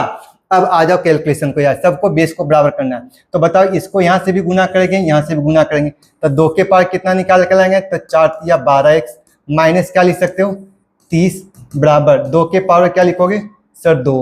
अब आ जाओ कैलकुलेशन को, यार सबको बेस को बराबर करना है। तो बताओ इसको यहाँ से भी गुना करेंगे यहाँ से भी गुना करेंगे तो 2 के पावर कितना निकाल कर लाएंगे तो 4 या 12x माइनस क्या लिख सकते हो 30 बराबर 2 के पावर क्या लिखोगे सर 2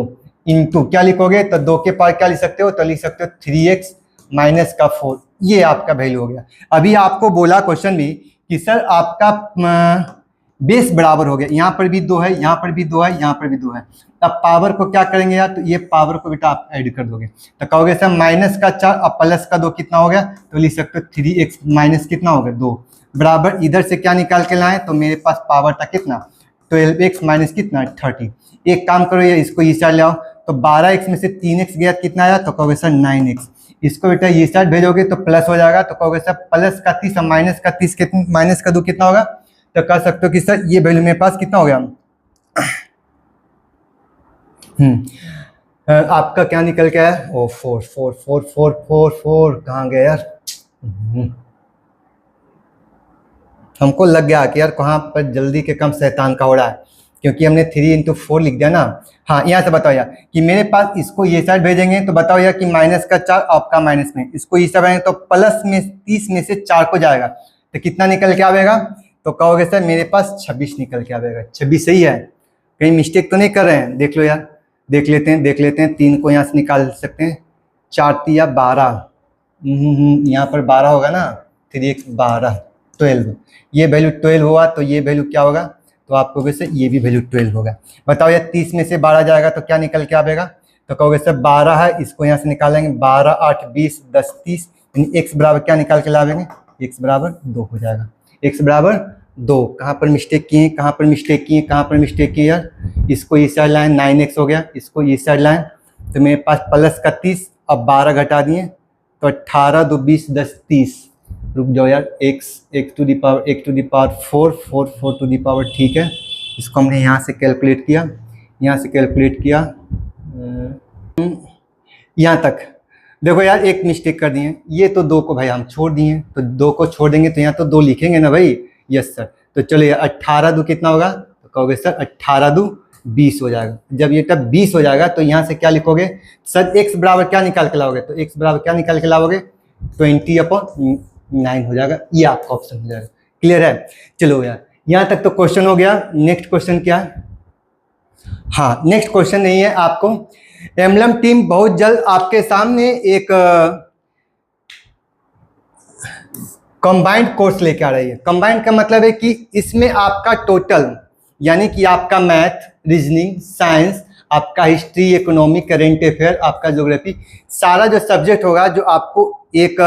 इंटू क्या लिखोगे तो 2 के पावर क्या लिख सकते हो तो लिख सकते हो 3x माइनस का 4, ये आपका वैल्यू हो गया। अभी आपको बोला क्वेश्चन में कि सर आपका बेस बराबर हो गया, यहाँ पर भी 2 है, यहाँ पर भी 2 है, यहाँ पर भी 2 है। अब पावर को क्या करेंगे यार, तो ये पावर को बेटा आप ऐड कर दोगे तो कहोगे सर माइनस का 4 और प्लस का 2 कितना हो गया, तो लिख सकते हो 3x माइनस कितना हो गया 2 बराबर, इधर से क्या निकाल के लाए तो मेरे पास पावर था कितना 12x माइनस कितना 30। एक काम करो ये इसको इस साइड ले आओ तो 12x में से 3x गया कितना आया, तो कहोगे सर 9x। इसको बेटा ये साइड भेजोगे तो प्लस हो जाएगा, तो कहोगे सर प्लस का 30 और माइनस का 30 कितना, माइनस का 2 कितना होगा, तो कह सकते हो कि सर ये वैल्यू मेरे पास कितना हो गया आपका क्या निकल के आया ओ 4 4 4 4 4 4 कहाँ गया यार, हमको लग गया कि यार कहाँ पर जल्दी के कम शैतान का हो रहा है क्योंकि हमने 3 इंटू 4 लिख दिया ना। हाँ यहाँ से बताओ यार कि मेरे पास इसको ये साइड भेजेंगे तो बताओ यार कि माइनस का 4 आपका माइनस में, इसको ये साइड भेजेंगे तो प्लस में 30 में से 4 को जाएगा तो कितना निकल के आएगा, तो कहोगे सर मेरे पास 26 निकल के आएगा। 26 सही है, कहीं मिस्टेक तो नहीं कर रहे हैं, देख लो यार, देख लेते हैं 3 को यहाँ से निकाल सकते हैं 4 या 12, यहाँ पर 12 होगा ना 3x 12 12, ये वैल्यू 12 हुआ तो ये वैल्यू क्या होगा, तो आप कहोगे सर ये भी वैल्यू 12 होगा। बताओ यार 30 में से 12 जाएगा तो क्या निकल के आएगा, तो कहोगे सर 12 है, इसको यहाँ से निकालेंगे 12 8 20 10 30, यानी x बराबर क्या निकाल के लाएंगे x बराबर 2 हो जाएगा, x बराबर 2। कहाँ पर मिस्टेक किए, कहाँ पर मिस्टेक किए, कहाँ पर मिस्टेक किए यार, इसको ये साइड लाइन 9x हो गया, इसको ये साइड लाइन तो मेरे पास प्लस का 30 अब 12 घटा दिए तो 18 2 20 10 30, रुक जाओ यार x to the power 4 4 4 to the power, ठीक है इसको हमने यहाँ से कैलकुलेट किया, यहाँ से कैलकुलेट किया यहाँ तक। देखो यार एक मिस्टेक कर दिए, ये तो 2 को भाई हम छोड़ दिए, तो 2 को छोड़ देंगे तो यहाँ तो 2 लिखेंगे ना भाई, यस सर। तो चलो यार 18 2 कितना होगा, तो कहोगे सर 18 2 20 हो जाएगा। जब ये तब 20 हो जाएगा तो यहाँ से क्या लिखोगे सर, x बराबर क्या निकाल के लाओगे, तो x बराबर क्या निकाल के लाओगे 20/9 हो जाएगा। ये आपका ऑप्शन हो जाएगा। क्लियर है? चलो यार, यहाँ तक तो क्वेश्चन हो गया। नेक्स्ट क्वेश्चन क्या है? हाँ, नेक्स्ट क्वेश्चन नहीं है आपको। एमलम टीम बहुत जल्द आपके सामने एक कंबाइंड कोर्स लेके आ रही है। कंबाइंड का मतलब है कि इसमें आपका टोटल, यानी कि आपका मैथ, रीजनिंग, साइंस, आपका हिस्ट्री, इकोनॉमी, करेंट अफेयर, आपका ज्योग्राफी, सारा जो सब्जेक्ट होगा जो आपको एक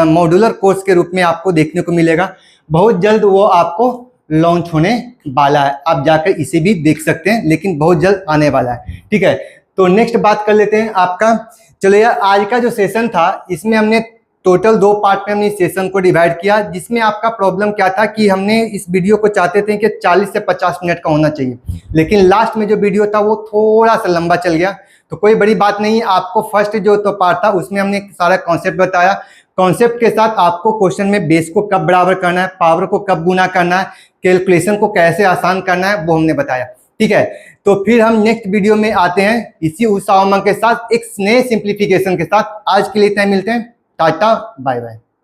मॉड्यूलर कोर्स के रूप में आपको देखने को मिलेगा। बहुत जल्द वो आपको लॉन्च होने वाला है। आप जाकर इसे भी देख सकते हैं, लेकिन बहुत जल्द आने वाला है। ठीक है, तो नेक्स्ट बात कर लेते हैं आपका। चलो यार, आज का जो सेशन था इसमें हमने टोटल 2 पार्ट में हमने सेशन को डिवाइड किया, जिसमें आपका प्रॉब्लम क्या था कि हमने इस वीडियो को चाहते थे कि 40 से 50 मिनट का होना चाहिए, लेकिन लास्ट में जो वीडियो था वो थोड़ा सा लंबा चल गया। तो कोई बड़ी बात नहीं है, आपको फर्स्ट जो तो पार्ट था उसमें हमने सारा कॉन्सेप्ट बताया। कॉन्सेप्ट के साथ आपको क्वेश्चन में बेस को कब बराबर करना है, पावर को कब गुना करना है, कैलकुलेशन को कैसे आसान करना है, वो हमने बताया। ठीक है, तो फिर हम नेक्स्ट वीडियो में आते हैं इसी उत्साह उमंग के साथ, एक नए सिंप्लीफिकेशन के साथ। आज के लिए इतना ही, मिलते हैं। Tata, bye bye.